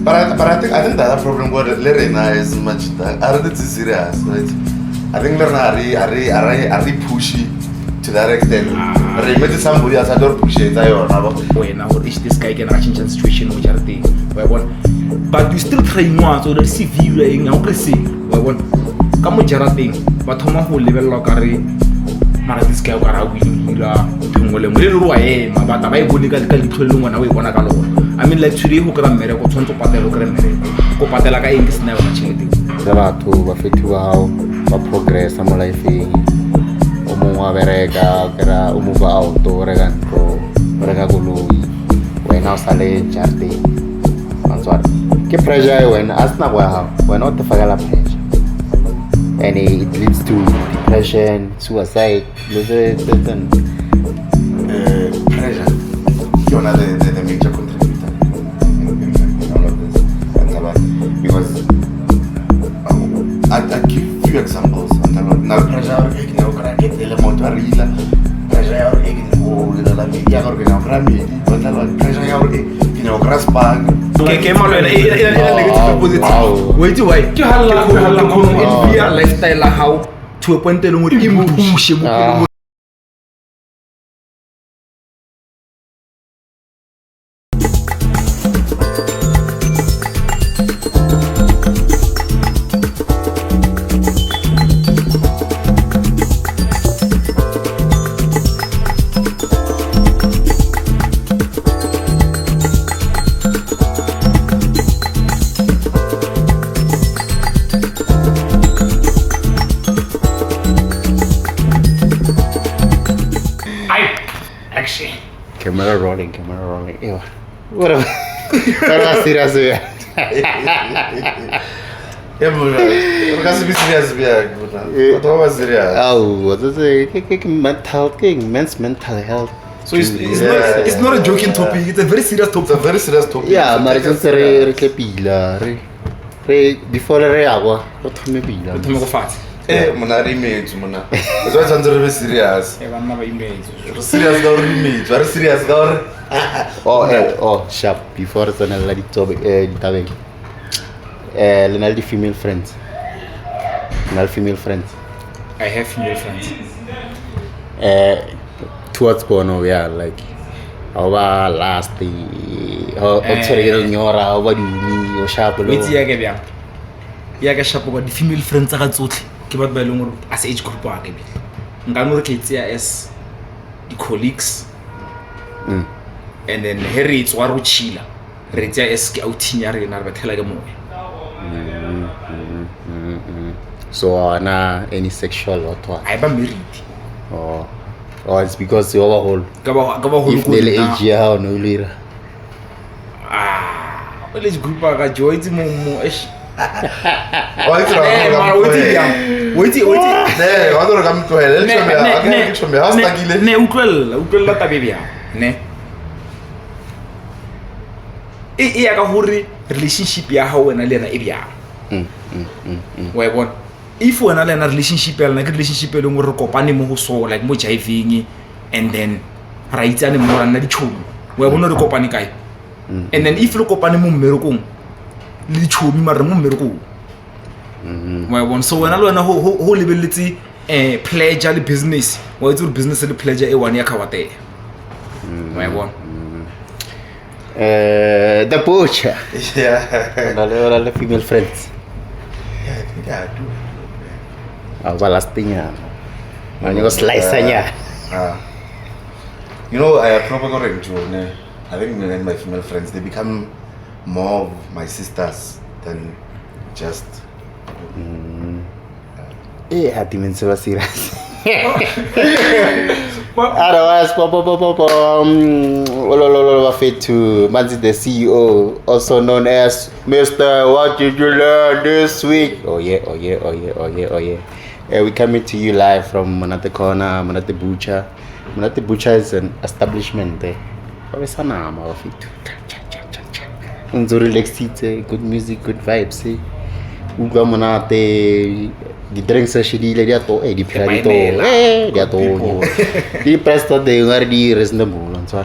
I think the other problem with Lerena is much that are they serious, right? I think Lerena are pushy to that extent. Remember somebody else I don't push it. When I reach this guy can change the situation which are thing. But you still try more so the CV like now see. Come jara thing. But how much level like mara this guy kara win la thongole mo le ro ae ma bata ba e bone ka litlo ngwana o e bona ka lona. I mean like today ho kra mmere go tshwantsho patela kra mmere go patela ka eng ke sna yona tšhelete tsa batho ba fethiwa hao ba progressa mo lifeng o mongwe wa bereka kra o mo ba auto re ka ntlo re ka koloi wena o sale jardi matswara ke pressure when asna kwa hao when o te fagala pressure and it leads to depression, suicide, certain pressure. You're not the major contributor in all of this. Because I give few examples. Now pressure is not get the amount of real pressure is la media organization. But pressure is grasp bag. Okay, malo ina negative positive. Wait, why? Ke hala in real lifestyle how to a point elong re impush mo camera rolling. Ew. Whatever. That's serious. Yeah, but because be serious, what was serious? Oh, that's a mental health. So it's not a joking topic. It's a very serious topic. It's a very serious topic. Yeah, but it's re pila re before re agwa go thome pila. Thome go fat. Mona remake mona. It's why it's very serious. Bana ba image. Serious ga remake, very serious ga oh sharp before tsana la ditobe ditabeng. Lena di female friends. I have female friends. Towards Bono, yeah, like our last how sorry nyora how do you sharp lo. Wait ya ke bya. Ya ka sharp go di female friends ga tsotlhe. Ke batho ba ileng as age group wa ke bile nka no re ke tsia as di colleagues and then Harry it's wa ro chila re tsia as ke outing ya rena re bathela ke moya so na any sexual or what I ba married it's because you overhaul ka ba holo if the age ya how no lira age group ga join mo ish wait. Ne, wa go ka mtwele. Ne utlwela tabebya. Ne. E ya ka hore relationship ya ha wena le ena e bya. Wa bona. If wena le ena relationship ya lena ke relationship e leng gore re kopane mo go so like mo jiving and then ra itsane mo rana di chomi. Wa bona re kopane kae. And then if re kopane mo mmerekong le chomi mara mo mmerekong. Wa bona so wena le wena ho lebeletse pleasure le business. Wa itse business le pleasure e one ya khawate. Wa bona. The butcher. Yeah. All the female friends. Yeah, I think I do. Balastinha. Man, you go slice nya. You know, I probably got enjoy. I think me and my female friends, they become more of my sisters than just. Yeah, I so serious. Otherwise, fit to Manzi, the CEO, also known as Mr. What did you learn this week? Oh yeah. We're coming to you live from Manate Corner, Manate Butcher. Manate Butcher is an establishment there. Good music, good vibes. Uga Manate. The drinks are shitty, they are to di pirito, they are to di presto de ngari reasonable and so.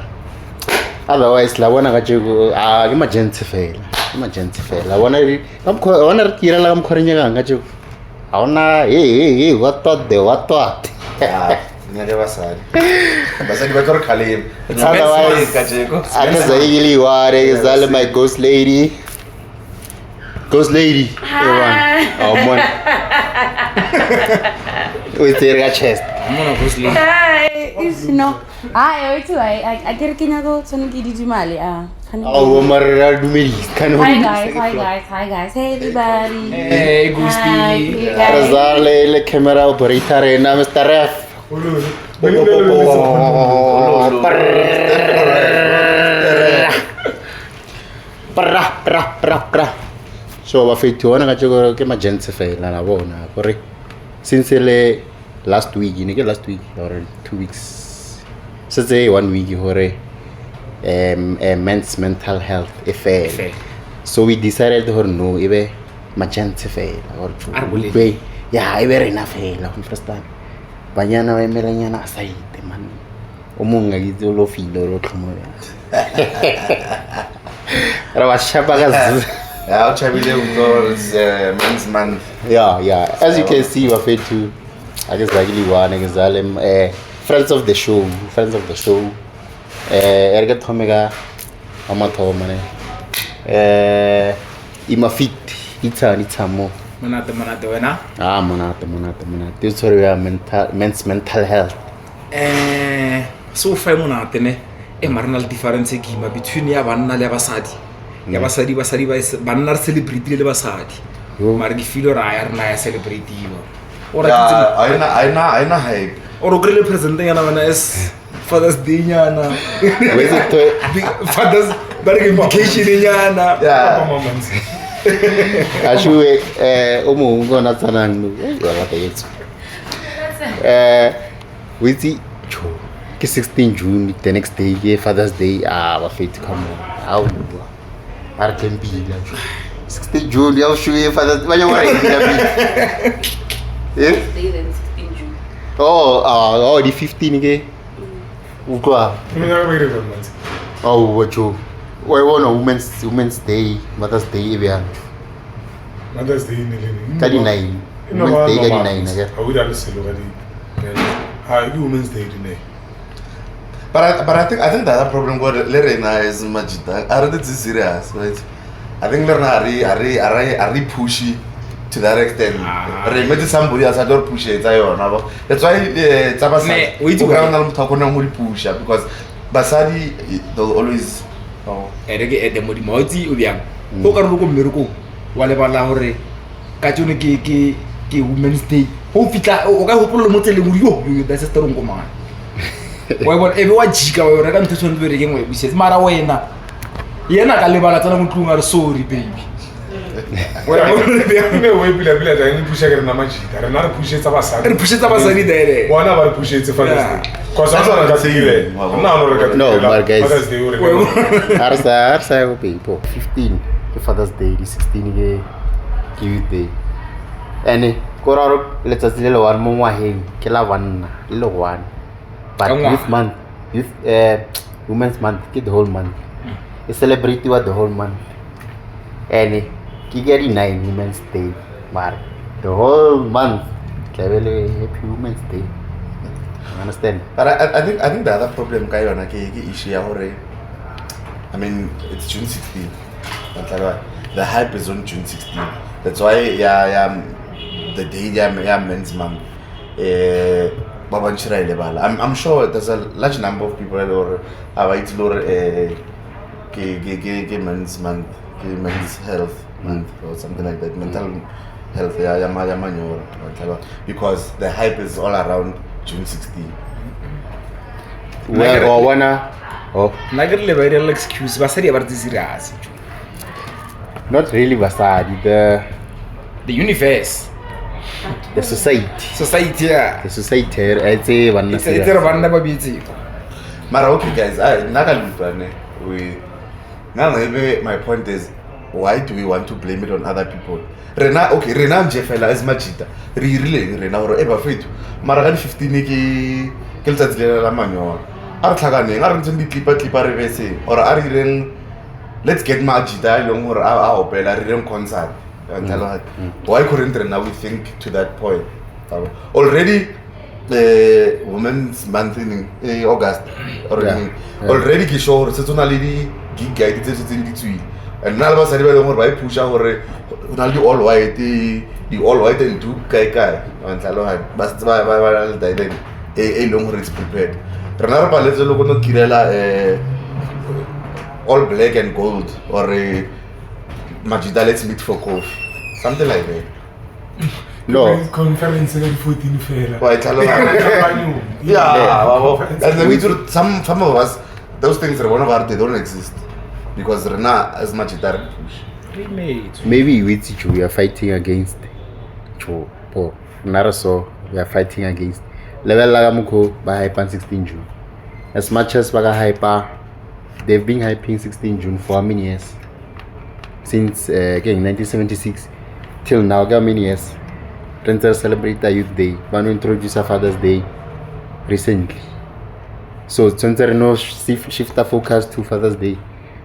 Otherwise, la one got you emergency fail. emergency fela bona re tira la mkhorenya kanga jo haona hey what thought nyake basadi ba tlo re khaleng otherwise kajeko akazayili ware izale my ghost lady Hi. oh mon with your chest Mona Gosling. Hi. No. I get kenya go tsone ke didimale oh mara dumedi kan Hi guys. Hey everybody. Hey Gusti. Razale le camera operator na Mr. Ref Pra. So ba feti wona ka tshoko ke emergency fela la bona gore since le last week or 2 weeks since 1 week hore men's mental health fail. So we decided to no ebe emergency fela or Arbole. yeah ebe rena fela understand banyana ba emelanyana aside man o monga itse lo filo lo tlhomo ra wa shapa ka yeah uchabile men's month yeah as you can see we fit to I guess like one ngizale friends of the show erga thomega amathoma ne imafit itsamo Manate wena. monate it's sorry men's mental health So fa monate ne e marginal difference ke ma between ya banna le basadi. Ya basadi banna re celebrate le basadi. Mara di feel ra ya rena ya celebrate ba. Ora yeah aina hype oro grele presenting yana wena is Father's Day nyana. where's it Father's vacation nyana. Yeah. Moments. ashwe omo ngona tsanang wala ka yetso with ke 16 June the next day ke Father's Day ba fit come on how Argentina 16 June ya shwe Father's Day banya wala eh Then 16 June. oh the 15 ke ukwa oh wacho why one women's day Mother's Day ebya Mother's Day nilini. ka di 9 Women's Day ka di 9 aga Awuda leselo ka di. Ha Women's Day today. but I think the other problem got lerena is majita are they serious right I think lerena are pushy to that extent re met somebody else I don't push it ayona that's why tsabasa wait, na mthakona mo pusha because basadi they'll always Erege de modi moti o biang. Go ka roko mmereko wa le bala hore ka tsone ke Women's Day. Ho fitla o ka hopolo mo tsele mo yo that's a strong man. Wa bona ebe wa jika wa reka ntse tsone be rekeng wa busetsa mara wena yena ka le bala tsana mo tlung a re sorry baby. Wa me we bila da ni pusha ke na majita. Re na re pushetsa basadi. Re pushetsa basadi there. Bona ba re pushetse Father's Day. Kosa tsana ka tsile. No re ka. No, but guys. Father's Day ore. Arsa go people 15 ke Father's Day the 16 ke youth day ene koraro letsatsi le one mo ngwaheng ke la banna le one but youth month women's month ke the whole month e celebrate the whole month ene ke get 9 women's day but the whole month lebele happy women's day you understand but I think the other problem ka yona ke issue ya hore I mean it's June 16 the hype is on June 16 that's why the day men's month babanchira ile bala I'm sure there's a large number of people or about ke men's month ke men's health month or something like that mental health ya manyora because the hype is all around June 16 well wana Nagere le ba real excuse basadi ba re serious. not really basadi The universe. the society Yeah. the society I'd say one It's a banna ba bitse. mara okay guys nakalupane we maybe my point is why do we want to blame it on other people rena nje fela as majita re rile rena hore eba fetu mara ka 15 ke letsatsi le la manyo a re tlhakaneng a re ntse di clipa re bese or a re reng let's get Majida along or our opera concert. Why couldn't we think to that point? Already the Women's Month in August already Kishore Satunali gig guided in between. And now was by push our all white, the all white and two kai and Salohan, but by a long is prepared. Renara Palazzo Locono Kirella all black and gold or a Majida let's meet for coffee. Something like that. No. Conference in 14 fair. Quite a lot. And we do some of us, those things are one of our, they don't exist. Because Rena as much as that push. Maybe with you we are fighting against Cho Po Naraso, we are fighting against level Lagamuko by hyper 16 June. As much as Baga Hyper, they've been hyping 16 June for how many years? Since again 1976 till now, how many years? Renters celebrate the Youth Day, one introduce a Father's Day recently. So Center no shift the focus to Father's Day.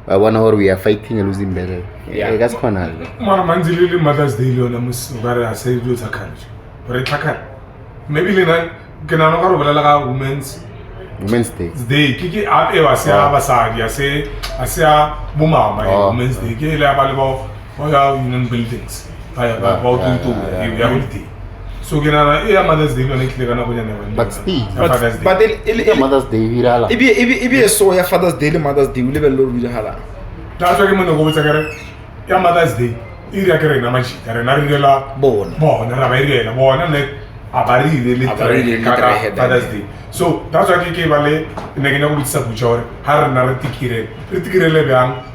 1 hour we are fighting a losing battle. Yeah, that's fun. Manzili Mother's Day, Leonamus, where I say, do a country. Or a tacker. Maybe Linan can I Women's Day. Day, Kiki up Eva, say Abasadi, I say Buma, my Women's Day, Gala Balabo, or union buildings. I about to reality. So, Mother's Day, but still, but Mother's Day, if you saw your Father's Day, Mother's Day, we live alone with her. That's why I'm going to go with your Mother's Day. You are going to match and I born, and I'm born, and a barri, Father's Day. So, that's why I came away in a with Sabuchor, Harana Tikire,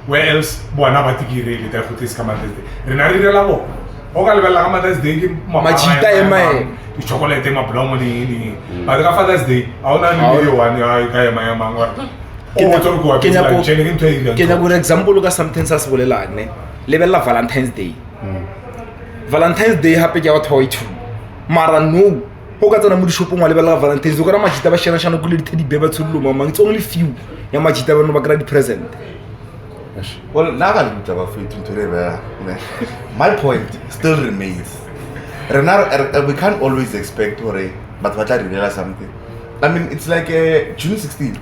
where else Buanabatikire, the Futis Commander's Day. Renari Lavo. Mother's Day, Machita and my chocolate, my blomony, but the Father's Day, I want to know one guy, my mama. Can a good example look at something as well like level of Valentine's Day. Valentine's Day happy out toy too. Mara no. Who got on a shop on level of Valentine's? Look at Machita Shana good teddy baby to Luma. It's only few. Yamachita no grad present. Well, now I'm my point still remains. We can't always expect but what I realize something. I mean, it's like June 16.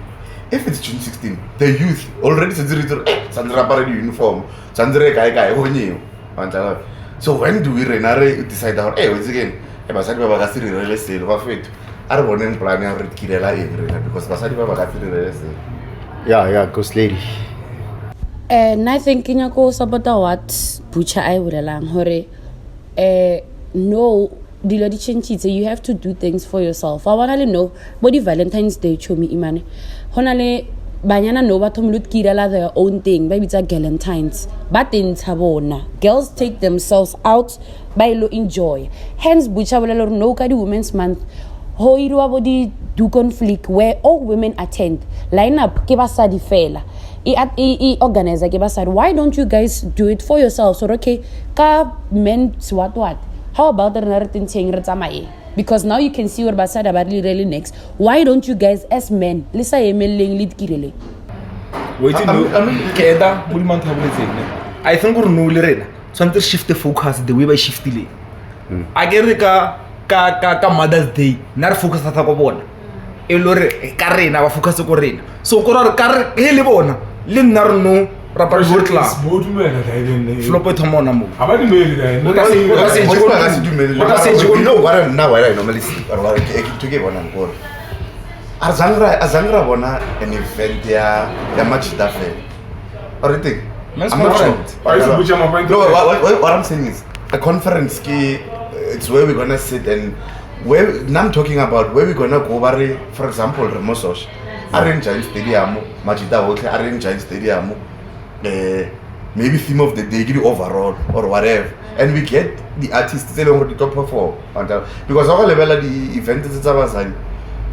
If it's June 16, the youth already Sandra parade uniform, Sandra Kai, so when do we decide out? Hey, once again, I must have a real estate of it. I don't want to plan a Kirela because Basadi Babakati real estate. Yeah, ghost lady. And I think in your course about what Butcher I would allow hore. No, the Lord changes. You have to do things for yourself. I want to know what Valentine's Day show me, Imane. Honale, Banyana no batom lut kirala their own thing. Maybe it's a Galentine's. But in Tabona, girls take themselves out by lo enjoy. Hence, Butcher will no kadi Women's Month. Ho iru body do conflict where all women attend. Line up, give us a fela. Organizer ke basari, why don't you guys do it for yourselves? So okay, ka men what? How about the narrative thing? Because now you can see what basari about really next. Why don't you guys as men lisa emeling lead kirele? Wait to know. Keda bulman tablet. I think we're no lirena. So I'm to shift the focus the way by shift delay. Agere ka Mother's Day. Nar focus at a elore karena ba focus ko rena. So ko ra kar hele bona. Linar no rapper Burtla. Flop it on mo. About the mail, you know what I normally to give one and go. Azangra bona an event ya Machita fair. Or you think? I'm not sure. No, what I'm saying is a conference it's where we're gonna sit and now I'm talking about where we're gonna go for example Remososh. Arrange a stadium, Majida Hotel, arrange a stadium, maybe theme of the day overall or whatever. And we get the artists along the top perform. Because our level of the event is our side.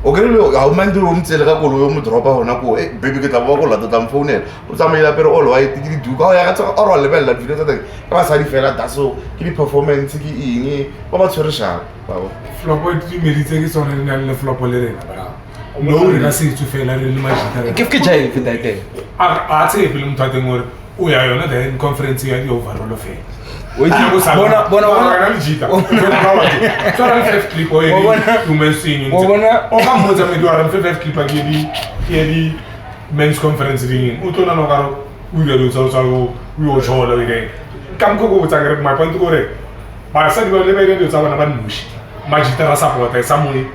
Okay, how many do you tell a drop on a baby get a walk on the phone? Somebody all white, do go or level that video. Pasari fella, that's so give performance in about Sorisha. Flop is on the flop. No, I see to fail a little magic. Give Kijay if that day. I say, film title more o ya yona then conference ya di-overall fela men's conference ding o tona no ka o ile lo tsa o chola ke ka mko go tsa my point go re ba sa di ba le ba ile tsa bana ba nnushi majita ra support somewhere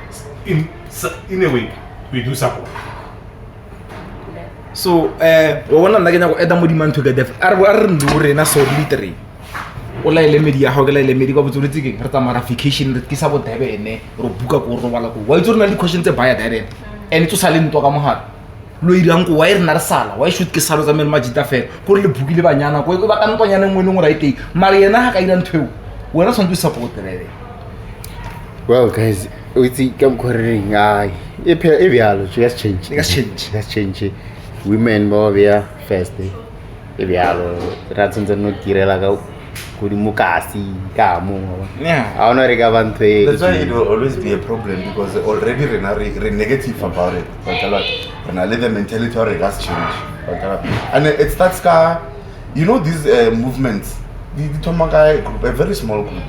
in a way we do support so o bona nna ke nya go eta mo dimantho ka def a re ndure na so literally o la ile media ha o ke la ile media go botsotse ke re tsa marification re ke sa bo Durban ro buka go ro bala go wa itse rena di questions tse baya Durban and itse sa le ntwa ka mogala lo irang go wa ire na re sala wa shoot ke salo tsa mele majita fela go le bukile banyana go ba ka ntonyana ngwe ngwe right teng mara yena ha ka ina nthweo wena tshwantse o support re. Well guys, we come correring e byalo just change women ba bia first e byalo ra tsentse no direla ka go di mokasi ka mo a ona re ka bantwe. That's why it will always be a problem because already re negative about it but a lot and let the mentality or has change and it starts ka you know these movements the Tomagai group a very small group.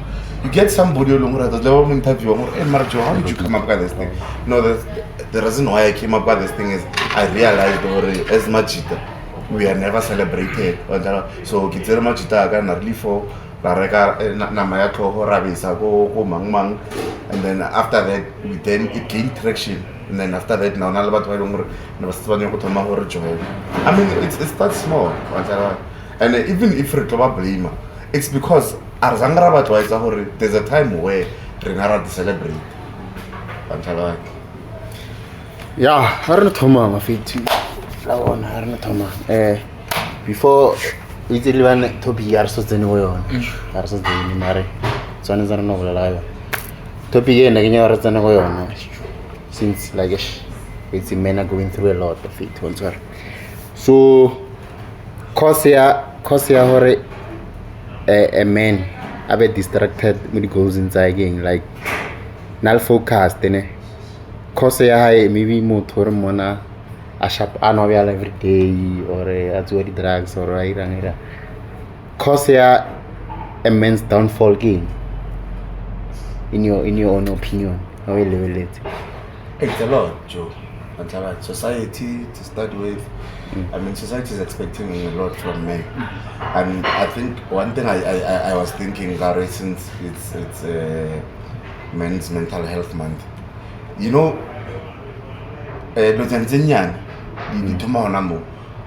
You get somebody along the level interview hey Marjo, how did you come up with this thing? No, the reason why I came up with this thing is I realized as Majita we are never celebrated so kitse Majita ka na really for la reka nama ya tlhogo ra bisa go mang and then after that we then it gained traction and then after that now na le batho ba ileng gore ne ba se ba go thoma gore join. I mean it's that small and even if re tlo ba blame it's because arzanga batho ba itsa gore there's a time where re na ra celebrate bantala yeah ha re thoma mafiti la bona ha re thoma before we tell you one topic ya so tsene go yona ha re so tsene mare tsone tsana no bolela yo topic ena ke nya re tsena go yona since like it's men are going through a lot of it once so cause ya hore a man a bit distracted when he goes inside again like not focused cause ya high maybe motor mona a sharp annual every day or a the drugs or ira cause ya a man's downfall game in your own opinion how you level it. It's a lot, Joe. Until society to start with, I mean, society is expecting a lot from men, and I think one thing I was thinking, Gary, since it's Men's Mental Health Month, you know,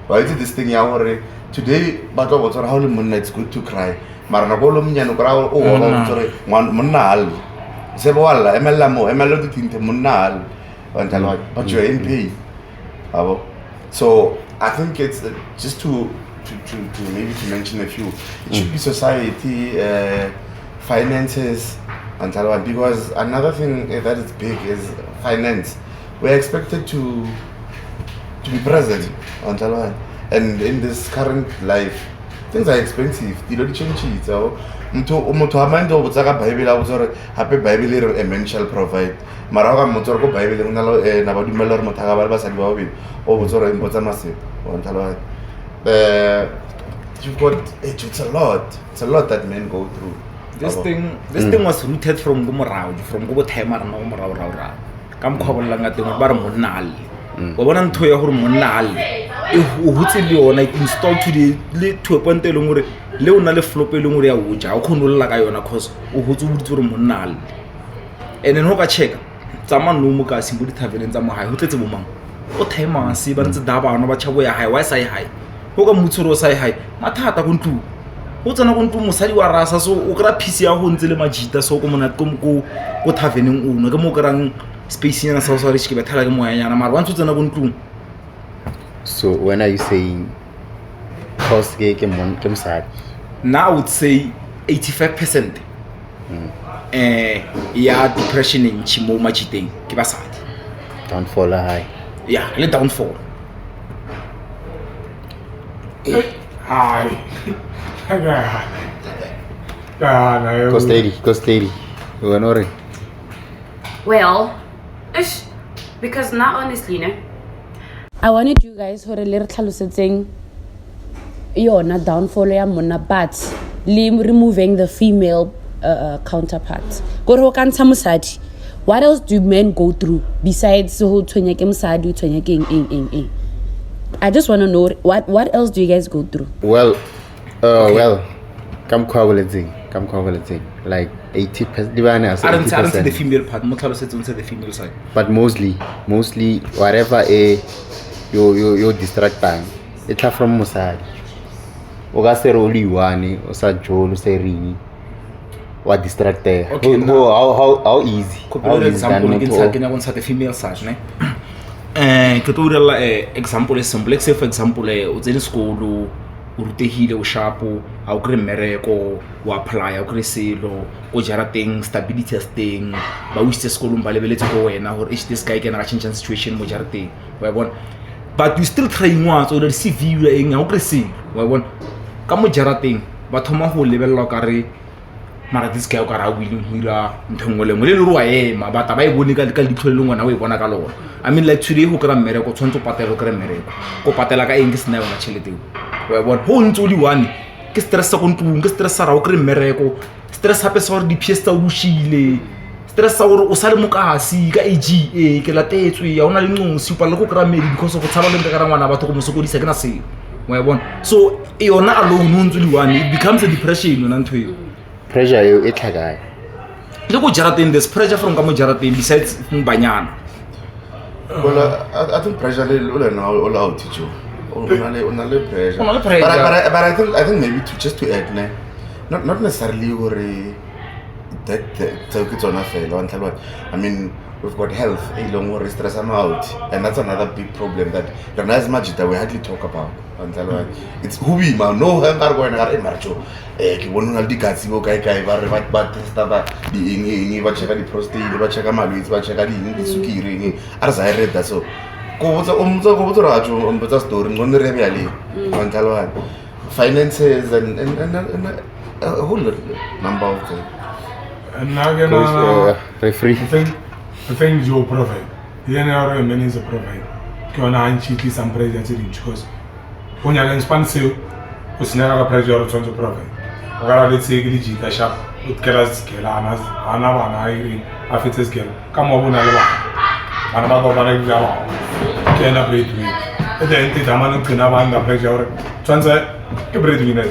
why is this thing today? But how it's good to cry. But you're in pain. So I think it's just to maybe to mention a few. It should be society, finances, and because another thing that is big is finance. We're expected to be present, and in this current life, things are expensive. You don't change it. So, Bible a man shall provide. Maraga motor ko Bible nalo na ba dumelar mo taga ba sa diwa bin o botsoro impotsa mase o ntalo you've got it's a lot that men go through. This thing was rooted from go timer na go morao kam khobolla nga teng ba re monnal o bona ntho ya gore monnal e o hutse le yona install to le to a point eleng gore le ona le flop eleng gore ya o ja o khonolla ka yona cause o hutse o butse gore monnal and then ho ka check tsama no mo ka simbo di thaveleng tsa mo hae ho tletse bo mang o timer se ba ntse da bana ba tshabo ya hae wa sai hae ho ka mutsoro sai hae mathata go ntlu o tsena go ntlu mosadi wa rasa so o kra PC ya go ntse le majita so go mona go thaveleng o no ke mo krang space yana sa so re tshike bethala ke moya yana mara wa ntse tsena go ntlu. So when are you saying cause ke mosadi? Now I would say 85% ya depression in chimo machiteng ke basadi downfall high le downfall high Costeri Leonore. Well, because now honestly, I wanted you guys to re tlhalosetseng yona downfall ya monna but removing the female counterpart gore ho kantsha mosadi. What else do men go through besides ho tshwenya ke mosadi tshwenya ke eng? I just want to know what else do you guys go through? Well, come quality like 80%. I don't see the female part. Motalo says on the female side. But mostly whatever you distract time, it's from mosadi. Oga se roli one o sa jolo se ringi. What distracted? Okay, how easy? For example, again, the female side, ne? Ke tlo dira example e simple. Let's say for example, o tsene sekolo, o rutehile o shapo, ha o kre mmereko, o apply, o kre selo, o jara teng, stability as teng, ba o itse sekolong ba lebeletse go wena hore this guy can change the situation mo jara teng. Wa bona? But you still trying once or the CV ya eng, ha o kre selo. Wa bona? Ka mo jara teng, ba thoma go lebella ka re mara this guy o ka ra willing ho ira nthongwe le ngwe le ro wa ema ba taba e bone ka ditlhole le ngwana o e bona ka lona. I mean like today ho kra mmereko tshwantse patela kra mmereko ko patela ka eng ke sena yona chelete wa bona ho ntse o di one ke stress go ntlong ke stress ra o kre mmereko stress hape sa gore di pièces tsa o shile stress sa gore o sa le mokasi ka AGA ke latetswe ya ona le nqosi pa le go kra medi because of tshaba le nka ra ngwana batho go mo sokodisa ke na se wa bona so yona alone ho ntse di one it becomes a depression yona ntho eo pressure yo e tlhaga le go jarateng there's pressure from ka mo jarateng besides banyana. Well, I think pressure all out to you. Only pressure. Pressure. But I think maybe to add, not necessarily worry that it's on a fail. I mean, we've got health, a long worry, stress out, and that's another big problem that as much that we hardly talk about. It's who we no are going to marcho. One of the guys who guy but the check the prostate, check a malwitz, check the sukiri, as I read that so. Go to Rajo on the story, on the Reviali, finances and a whole number of things. And now, referee. The thing you provide, the NRA means a provide. Can I cheat some presence in because when you're expensive, it's never a pressure to provide. Let's say, the shop with Keras, Kelanas, Anna, Irene, Affitas Girl, come over and about Java. Can I breathe with? At the end, the man can have the pressure. Transit, a breadwinner.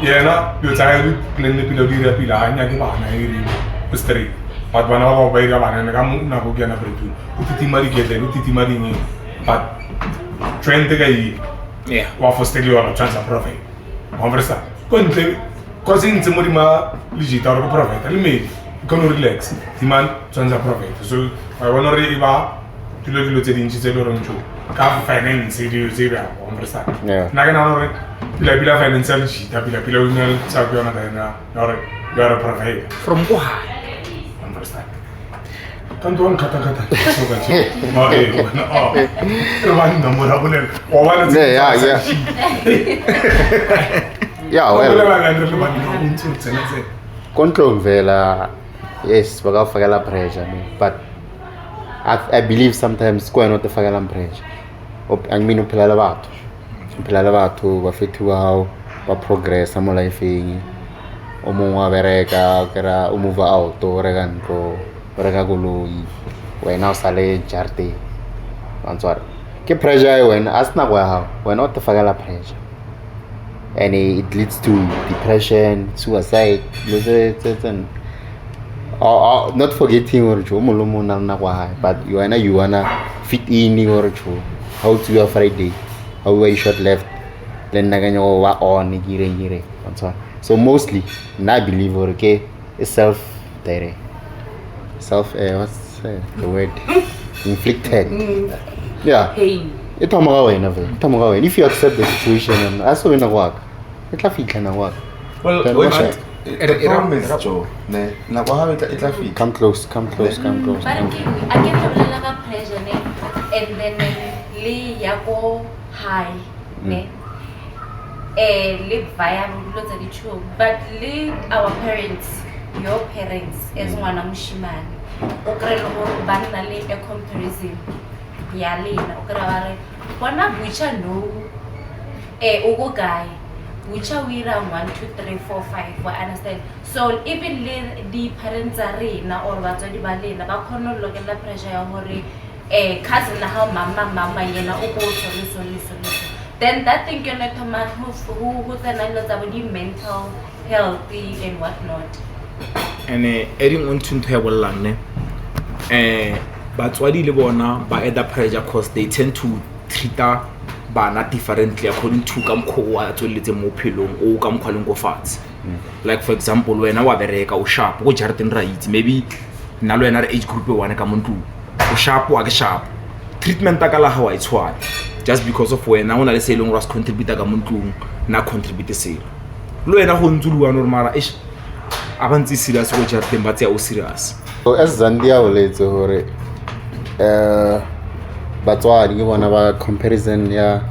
Yeah, you're tired, playing the pillow, and Yakima, Mystery. But when I buy a man and I'm not going to breathe. Utimari get it, Utimari, but train the guy. Yeah, what for still on a chance of profit. Conversa. Causing somebody ma legit or a profit. Tell me, can relax. The man chance of profit. So I want to read about to look at the inches of the car finance, Zebra, understand? Yeah. Nagan, Pila financial sheet, a pillow, Sabiana, or you are a profit. From what? Understand? Come to one kata. Yeah, well. Control vela, yes, bagafagala pressure, but I believe sometimes go not the fagalam pressure. I mean, pelalabato, wafetu how, wa progress, amo life, omo vereka, kera umuva auto, regan ko. Regagulu when now sale jarte answer ke pressure when asna when not the fagala pressure and it leads to depression, suicide, not forgetting or but you wanna fit in or how to your Friday, how you short left, then naganyo wa on gire so mostly I believe okay is self-direct. What's the word? Inflicted. Yeah. Pain. If you accept the situation, that's what we work. It's a fit and work. Well, come close. But I get a pressure, and then Lee Yako high, live via lots of the truth. But leave our parents. Your parents as one Mushiman, Okre Banale a comparison. Yalina, Okra, one of which I know ugo guy Bucha we ran 1, 2, 3, 4, 5, we understand. So even the parents are in or batswadi ba lena ba khona lo lokela pressure ya hore cousin na how mama yena o go so. Then that thing can let man who then I lot about the mental healthy and whatnot. And adding on to her lang ne batswadi le bona ba add pressure cause they tend to treat bana differently according to ka mkho wa tsweletse mo phelong o ka mkhwaleng go fats. Like for example wena wa bereka o sharp go jarting right maybe nalo yena re age group one ka muntu o sharp wa ke sharp treatment ka la hawa itshwana just because of wena ona le selong ras contribute ka muntu na contribute selo lo yena go ntsuluwa normala ish abantsi serious go jarting ba tsia o serious. So as Zandia o letse hore batswadi ke bona ba comparison ya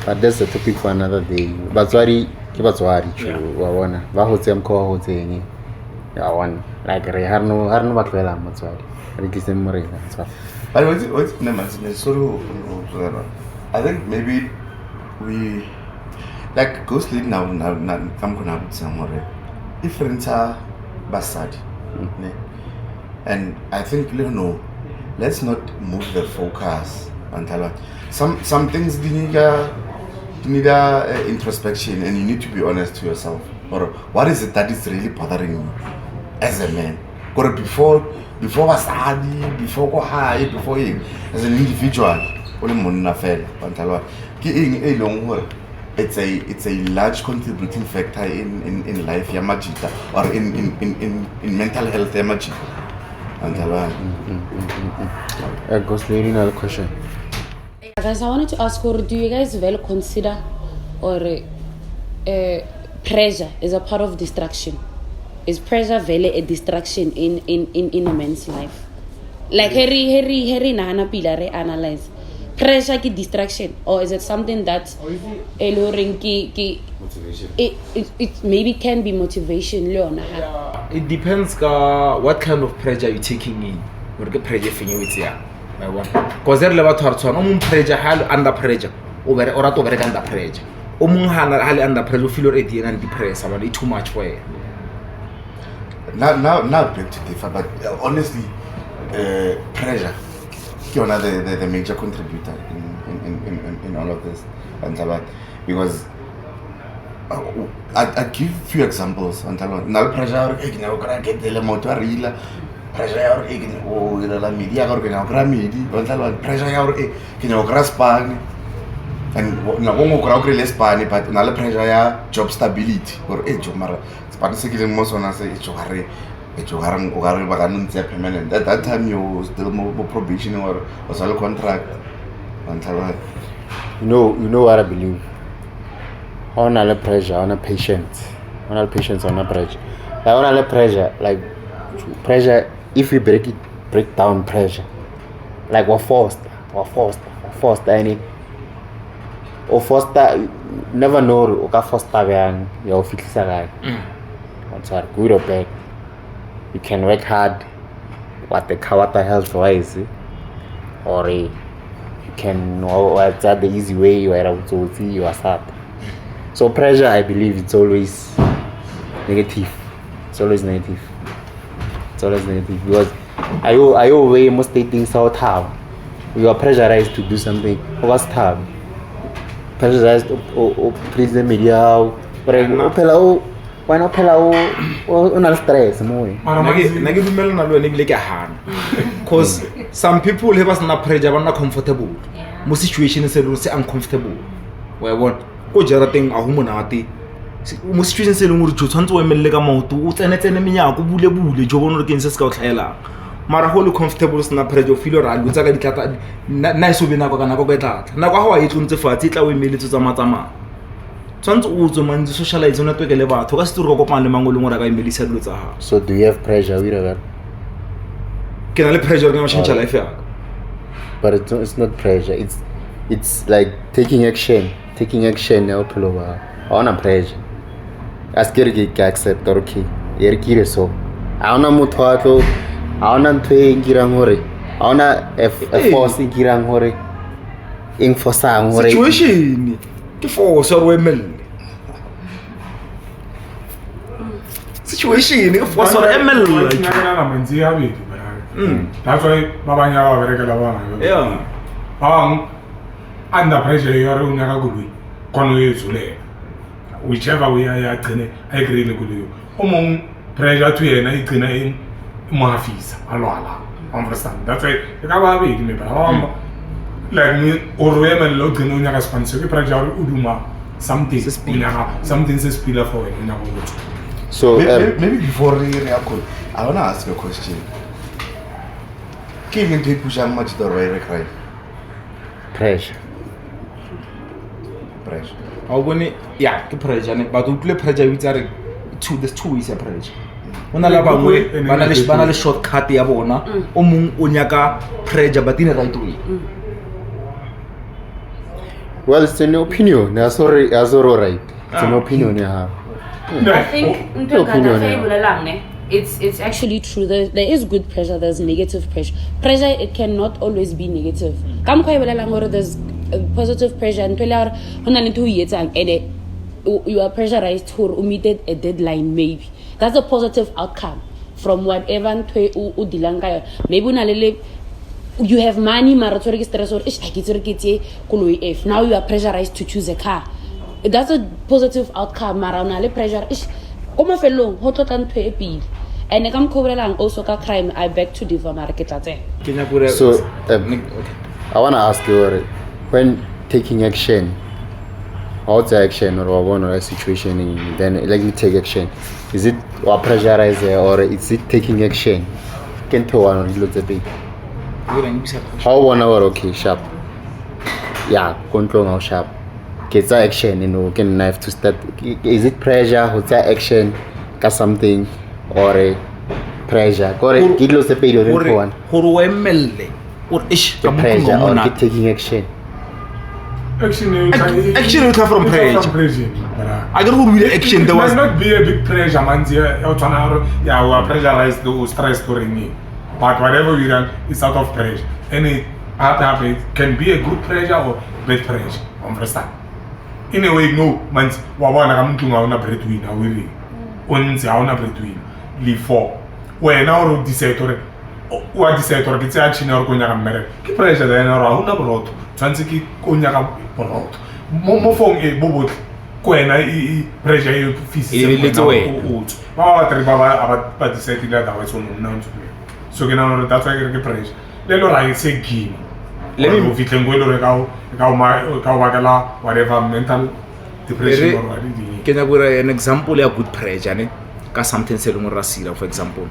but that's a topic for another day. Batswadi ke batswadi wa bona ba ho tse mkho ho tseng ya one like re harno ba tlwela batswadi re ke se morena so but what's so I think maybe we like ghost lead now come gonna put somewhere different basadi and I think let's not move the focus until some things need introspection and you need to be honest to yourself or what is it that is really bothering you as a man or before basadi before go high before you as an individual only monna fela until ke eng e long hore it's a large contributing factor in life ya majita or in mental health ya majita. Goes lady another question. Guys, I wanted to ask her, do you guys well consider or pressure is a part of distraction? Is pressure really a distraction in a man's life? Like Harry Nana Pilare analyze. Pressure ki distraction or is it something that's alluring ki motivation? It maybe can be motivation. It depends what kind of pressure you're taking in. What the pressure thing with ya? Because there level to pressure hal under pressure over or to over under pressure. Hal under pressure feel already and depressed about it too much for you. Now beg to differ, but honestly, pressure is the major contributor in all of this, because I give few examples. Now pressure get the motor pressure la media pressure and na go go less pani but na le pressure ya job stability or job mara but se ke mo sona se garang o gare ba ka ntse permanent at that time you still more probation or a contract until you know what I believe on a pressure on a patience on a pressure like on a pressure if we break down pressure like we're forced any or foster never know o ka foster bang ya o fitlisa gae that's good or bad. You can work hard what the health wise or you can what's the easy way you are out to see you are sad. So pressure I believe it's always negative because I always most things out how you are pressurized to do something what's time pressurized or please the media but why not on stress more nage dumela na lo ne bile ke hana because some people have us na pressure ba na comfortable mo situation se lo se uncomfortable wa bona go jara teng a ho monate mo situation se lo ngore tshwantse o emelle ka maoto o tsenetsene menyako bule jo bona re ke nse se ka o tlhaela mara go le comfortable sna pressure feel ra lutsa ka ditlata na iso bena ka go etla na kwa ha wa itlontse fatshe tla o emeletse tsa matsama tshwantse o tsoma ntse socialize ona twekele batho ka se tlo go kopana le mangolo ngora ka emelisa dilo tsa ha. So do you have pressure with that? Ke na le pressure ka change life ya but it's not pressure it's like taking action ya phelo ba ona pressure askere ke accept or okay ere kire so aona motho a tlo aona ntwe ngirang hore aona a force ngirang hore ing for sang hore situation ke force or emelle situation ke force or emelle manzi ya bedi that's why ba banya ba berekela bana yeah under pressure yore o nyaka goloi kono e zule whichever way ya tsene a agree le goloi o mong pressure to yena e tsena e mafisa alwala understand that's why ka ba bedi me ba like me o roema lo tsena o nyaka sponsor ke pressure o duma something something se spiller for wena so maybe before we record I want to ask you a question. Can you take push much the right cry? Pressure. How when yeah, ke pressure ne but utlwe pressure witsare there's two ways of pressure. Ona la bangwe bana le shortcut ya bona o mong o nyaka pressure but in the right way. Well, it's an opinion. That's all right. It's an opinion you have. I think it's actually true. There is good pressure, there's negative pressure. Pressure, it cannot always be negative. There's positive pressure and you are pressurized to meet a deadline maybe. That's a positive outcome from whatever maybe you have money now you are pressurized to choose a car. That's a positive outcome. Pressure and also crime. I beg to differ. So I want to ask you, when taking action, what's the action or one or a situation, then let me take action. Is it or pressurize or is it taking action? Can tell one or look a bit. How 1 hour okay sharp? Yeah, control how sharp. Get that action, can knife to start. Is it pressure? What's that action? Got something or a pressure? Correct. Get lost the pay or one. Or ish the pressure or get taking action. Action will come from pressure. I don't know really action. There must not be a big pressure, man. We are pressurized to stress for me. But whatever we run is out of pressure. Any it can be a good pressure or bad pressure. Understand? In a way, no, man. Wawana breadwinner, really. Once I want breadwinner. Leave for. When now decide what decide or get action or going to marry. Keep pressure then around a broad. Transiki Kunyaka broad. Momo phone a bubble. When I pressure physical way. But decided that I was unknown to me. So that's why I get pressure. Let I say give. Let me move it and go whatever mental depression or whatever. Can I give an example of good pressure? Because something selling rasira, for example.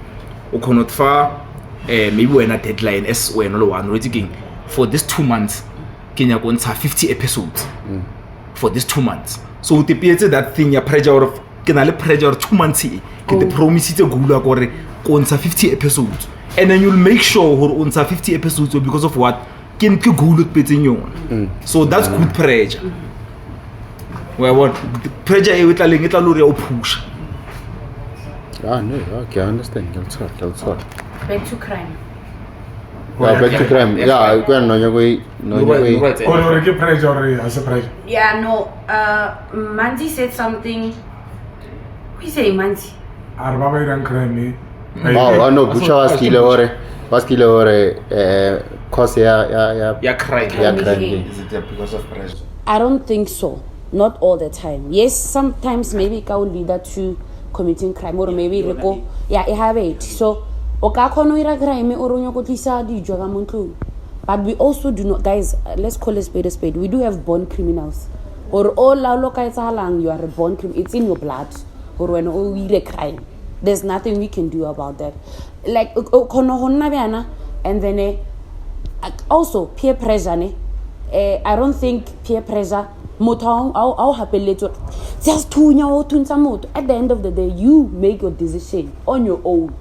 O cannot far maybe when a deadline as when all one reading for this 2 months. Kenya going to have 50 episodes for this 2 months. So the period that thing your pressure of can pressure 2 months get the promise to go like on 50 episodes. And then you'll make sure who owns 50 episodes because of what can go look so that's good pressure. Where what pressure is with a push. Ah no, okay, I understand. That's what. Back to crime. Back to crime. Yeah, I go no your way. Or get pressure as a pressure. Yeah, no. Manzi said something. Who say Manzi? Arbaba iran crime. Oh, no, Bucha was kilo cause crime. Is it because of pressure? I don't think so. Not all the time. Yes, sometimes maybe it will lead to committing crime or maybe I have it. So crime but we also do not, guys, let's call a spade. We do have born criminals. Or all you are a born criminal. It's in your blood. Or when we a crime. There's nothing we can do about that. Like and then also peer pressure. I don't think peer pressure just at the end of the day you make your decision on your own.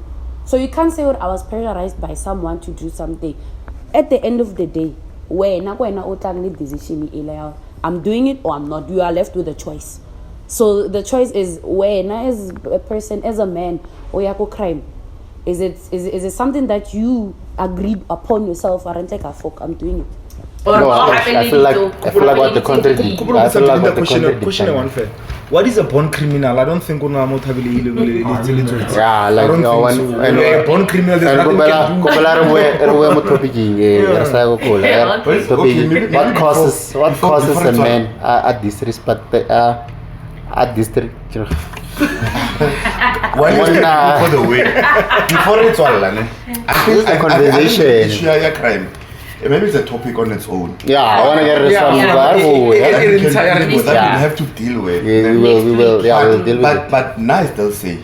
So you can't say I was pressurized by someone to do something. At the end of the day, when I decision I'm doing it or I'm not, you are left with a choice. So the choice is when as a person, as a man, or crime. Is it something that you agreed upon yourself? I'm doing it. No, I feel like what the contradict. I feel like what the question one fair. What is a born criminal? I don't think una motabile yeah, like a born criminal. There's nothing you can do. What causes a man at disrespect? At district. Why you for the way? Before it's all, I think a conversation. Crime. Maybe it's a topic on its own. Yeah, I want to get responsible. That we have to deal with. Yeah, we will. Yeah, we'll deal with it. But nice, they'll say,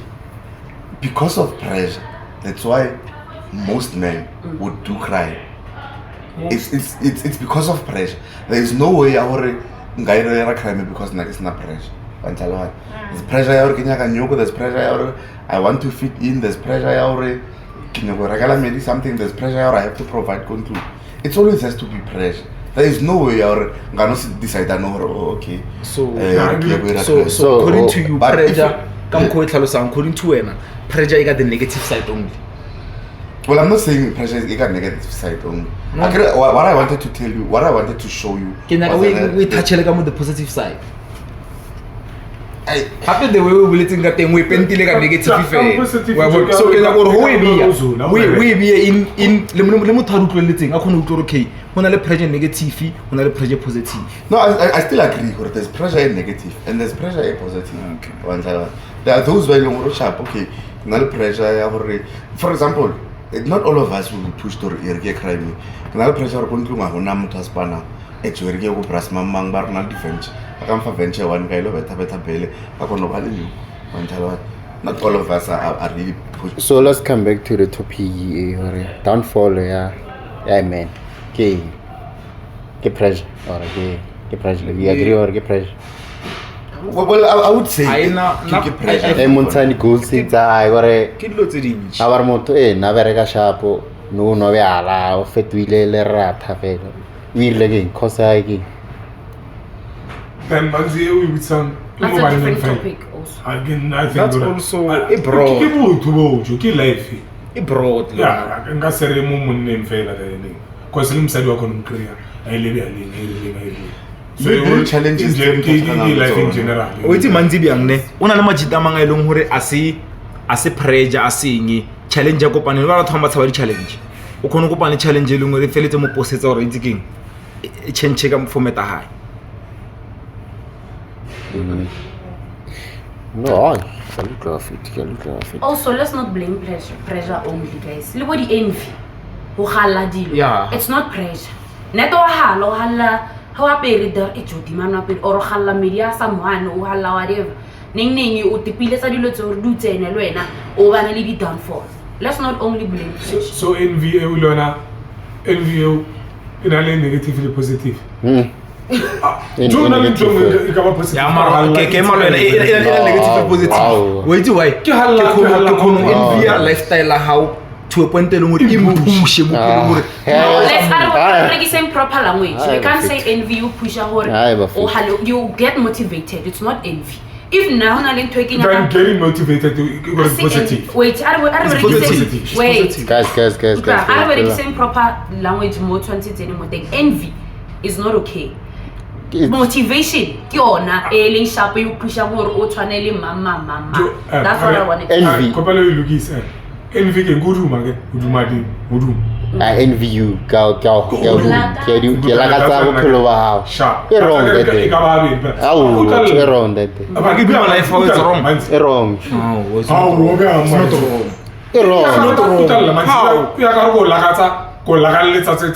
because of pressure, that's why most men would do crime. It's because of pressure. There is no way I would get crime because it's not pressure. There's pressure. There's pressure. I want to fit in. There's pressure. Something. There's pressure. I have to provide control. It always has to be pressure. There is no way I'm gonna decide that okay. So according to you, pressure according to you, pressure is the negative side only. Well, I'm not saying pressure is a negative side only. No. What I wanted to tell you, what I wanted to show you. We touch the positive side. Happy the way we letting that thing we pentile ka negative effect. So ke na go we be in le mo tharu tleletseng a khona utlo okay hona le pressure negative hona le pressure positive. No, I still agree that there's pressure in negative and there's pressure in positive. Okay. There are those very long sharp okay na le pressure for example not all of us will push to get crime na le pressure go ntlo ma hona motho spana e tswere ke go press mamang ba rena defense I for venture one guy better pele not all of us are really pushed. So let's come back to the topic downfall man get pressure or get pressure we agree or get pressure well I would say get pressure montani goals I gore our moto na bereka shapo no be ala o fetwile le rata fela we le cosa again. Then Manzi with some that's a different topic also. Again, I think that's also a broad. A broad. Yeah, I can say a moment name fail at anything. Because Lim said you are going to career. I live. So you challenges life in general. Wait, Manzi Bianne. Una na majita manga elong hore ase pressure asingi challenge go pani ba batho ba tsaba challenge. O khono go pani challenge elong re feletse mo posetsa hore itse e change ka format a high. No, also let's not blame pressure only, guys. Look at the envy. Yeah. It's not pressure. Neto hala how apere der e jodi man apere or hala media someone o hala whatever. Ning o tipile sa dilo tso du tsene le wena o bana le di downfall. Let's not only blame pressure. So envy e ulona envy in a negative and positive. Journal positive. Yeah, negative positive. Wait, why? Envy lifestyle how to a point push. Let's like same proper language. You can't say envy you push or you get motivated. It's not envy. If now I'm talking about getting motivated to go positive. Wait, I positive. Wait, guys. I already saying proper language more 2020 envy is not okay. Motivation, Kiona, ailing sharp, you push a more or channel mama. That's what I wanted to envy. Envy can go to Margaret, I envy you, go, you like a sharp. You're wrong that day. You're wrong that day. I give you my life how it's wrong. You're wrong. How? You are going to go like a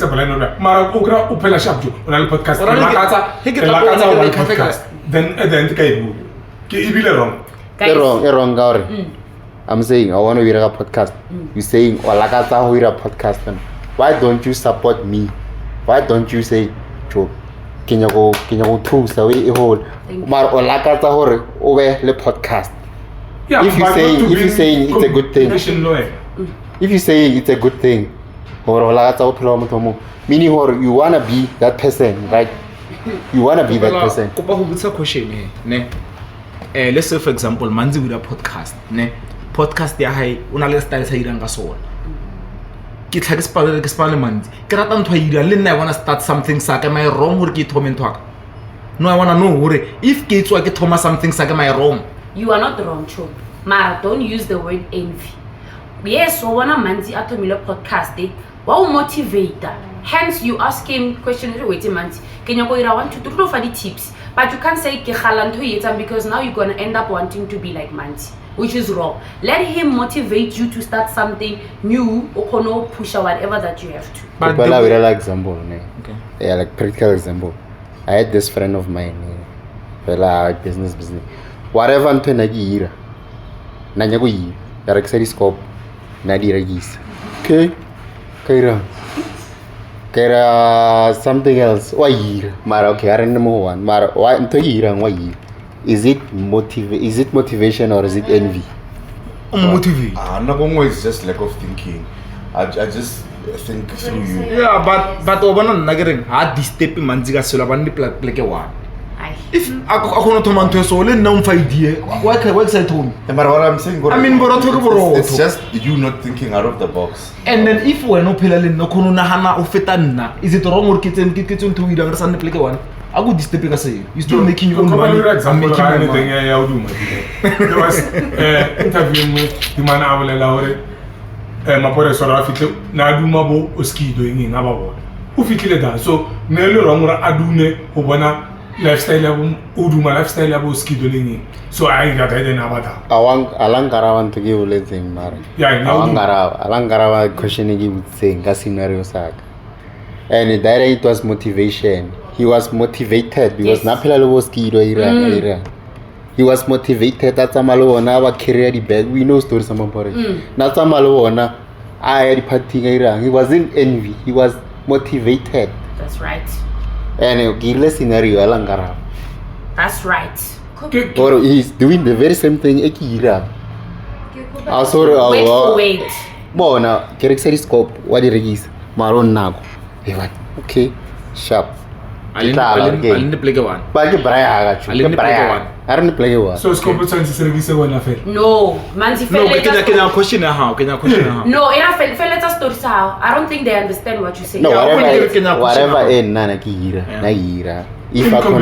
balloon. Mara Ugra, Upela Shabju, on a podcast. Then at the end, you're wrong, Gary. I'm saying I want to hear a podcast. You're saying Olagata hear a podcast. Why don't you support me? Why don't you say Joe? Can you go through the way whole Mar Olagata hore over the podcast? Yeah, if you saying it's a good thing. If you say it's a good thing, or Olagata meaning or you wanna be that person, right? You wanna be that person. Question, ne? Let's say for example, Manzi with a podcast, ne? Podcast ya hai una le style sa iranga sona ke tlha ke spale mantsi ke rata ntho a ira le nna I want to start something sa ka am I wrong gore ke thome ntho ka no I want to know gore if ke tswa ke thoma something sa ka am I wrong you are not wrong Cho mara don't use the word envy yes so wana manzi athomile podcast wa o motivator hence you ask him question re wait manzi kenya go ira 1 2 3 for the tips but you can't say ke khala ntho yetsa because now you're going to end up wanting to be like manzi which is wrong. Let him motivate you to start something new or push or whatever that you have to. But I will like example, okay. Yeah, like practical example. I had this friend of mine, business. Whatever unto nagira, nanyago directory scope, nadira gis. Okay, Kaira something else. Why Mara? Okay, I remember one. Mara, why unto why? Is it motivation or is it envy? Motivate. Nagongo is just lack of thinking. I just think through you. Yeah, but obana nagering hard this step manzi ka sela bandi pleke one. If akona to man to so le na umfa idea. Why excited home? But what I'm saying, I mean, it's just you not thinking out of the box. And then if we no phela le no kono nahana o feta nna, is it wrong or kitchen to ira re sane pleke one? I go this stepping say you still making your own money. I'm making anything I do. There was interview with the man I will allow my brother sort of fit na do mabo o ski doing in about who fit that so nelo ramura adune obana lifestyle udu my lifestyle abo ski doing so I got I didn't about that alangara want to give let him marry alangara questioning him saying that scenario sak and that it was motivation. He was motivated because Napila was skido ira. He was motivated. That's a malona wa career the bag. We know stories about it. That's a malona. I had party ira. He wasn't envy. He was motivated. That's right. And gile scenario alangara. That's right. Or he's doing the very same thing ira. Wait. Bona, character scope. What did he is? Maron nago. Okay, sharp. I didn't play one. But you brag at you. I don't play one. So scope of science service one affair. No, Manzi No, but can I question how? No, let us talk how. I don't think they understand what you say. No, whatever in Naira. If I can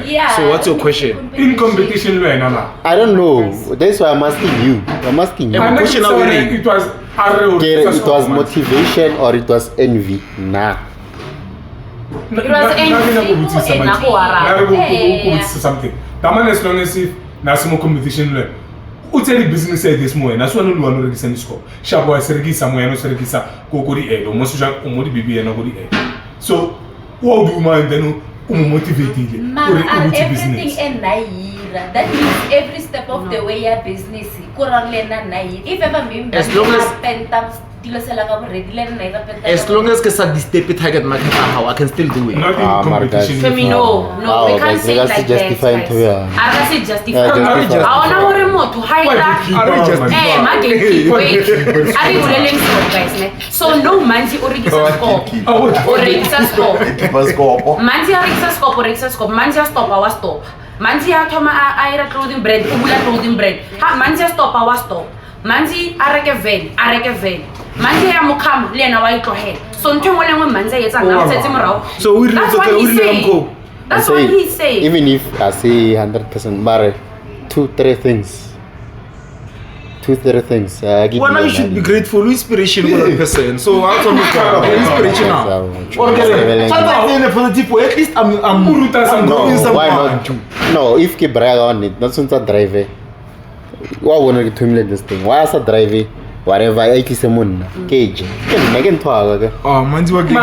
yeah. So what's your question? In competition, I don't know. That's why I'm asking you. I'm asking you. It was motivation or it was envy? Nah. It was envy. Something. Taman as long as if national competition learn. Uteri business this morning. That's one no one register score. Shabo sergisa mo no sergisa kokori e. Almost just umodi bibi e no kori e. So what do you mind then? Motivated. Everything and naira. That means every step of the way your business. If ever member as long as as long as ke sa step target market how I can still do it. Not in competition. No, we can't say like that. I can't justify. I wanna hore mo to hide that. Wait. I didn't really guys. So no manzi origisa scope. Manzi origisa scope. Manzi stop our stop. Manzi atoma aira clothing brand. Ubula clothing brand. Manzi stop our stop. Manzi areke ven. Manzi ya mukam lena wa itlohe. So ntwe ngwe manzi yetsa na tsetse morao. So we really That's what he say. Even if I say 100% marry 2-3 things. Well, you should be grateful. Inspiration 100%. So how come inspiration now? At least I'm why not? No, if you brag on it, not since I drive. Why wanna get to me this thing? Why is I drive? Whatever I kiss a moon cage. Can make him talk. Oh, man's working.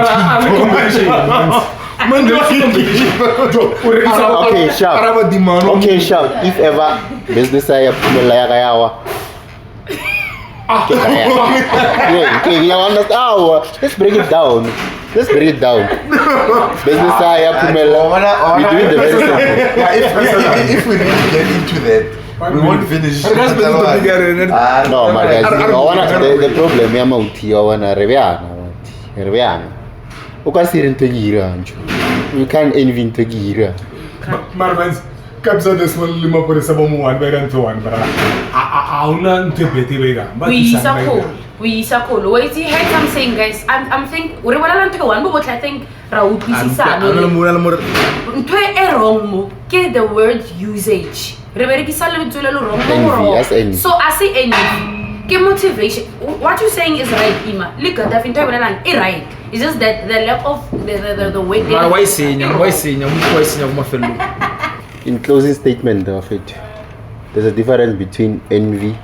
Okay, sharp. If ever business I have let's break it down. Business I have we do the very simple. If we really get into that, we won't finish. No, my guys, the problem I'm out here. I wanna reviana. You can't see into gira. You can't envy into gira. Marvins, capture this one lima por essa bomo one by to one, but I don't know to be the we support. we sakolo wait he heard I'm saying guys I'm think ore bona ntho one but I think ra utlwisisana ntho e wrong mo ke the word usage re berekisa le ntse le wrong so I say envy ke motivation what you saying is right Ima le ka dafa ntho e bolelang e right it's just that the lack of the way why senya kuma fello. In closing statement of it, there's a difference between envy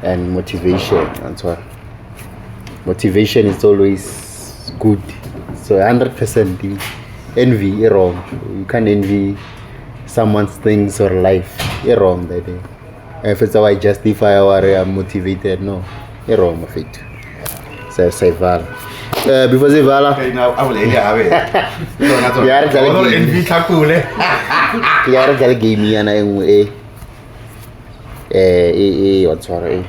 and motivation. That's why motivation is always good. So 100% envy is wrong. You can't envy someone's things or life. It's wrong that day. If it's how I justify or I'm motivated, no, it's wrong of it. So say Vala. Before say Vala. Okay, now I will have it. Yeah, it's like envy kakule. Clear that gave me an what's sorry.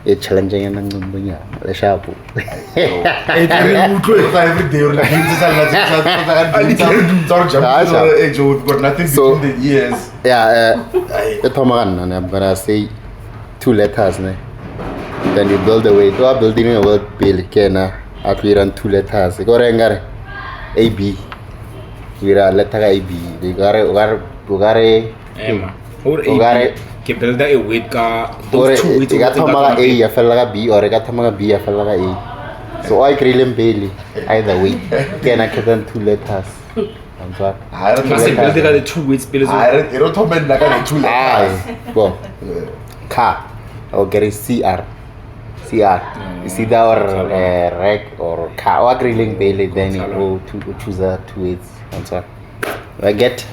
A challenging and number the sharp. Every day or like age we've got nothing between the years. Yeah, the Tomaran, and I'm gonna say 2 letters. Then you build a way to a building a word bill Kena at we run 2 letters. Go Rengar AB. We are letter AB. We got ke build a weight ka those 2 weights got A ya fella B or got B ya fella A. So I create Bailey either way. Kena can 2 letters. I'm sorry. I don't must build the 2 weights bill. I don't talk about like 2 letters. Go. Car. I'll get a CR. It's either or rec or car or grilling Bailey, then you go to choose 2 weights. I'm sorry. I get.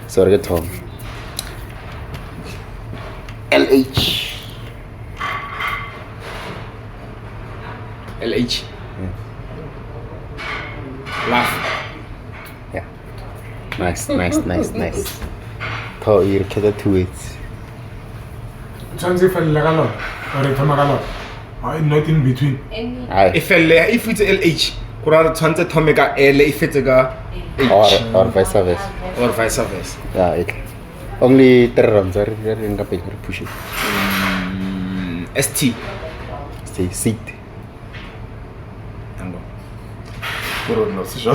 Sorry, get home. LH. Laugh. Yeah. Nice. So you get the 2 weights. Chance if I lagalon or tamagalon. Not in between. If it's LH, kurara tshwantse thome ka L if it's ga H or vice versa. Yeah, it. Only 3 runs are in the paper push it. ST. Stay seat. No, sure.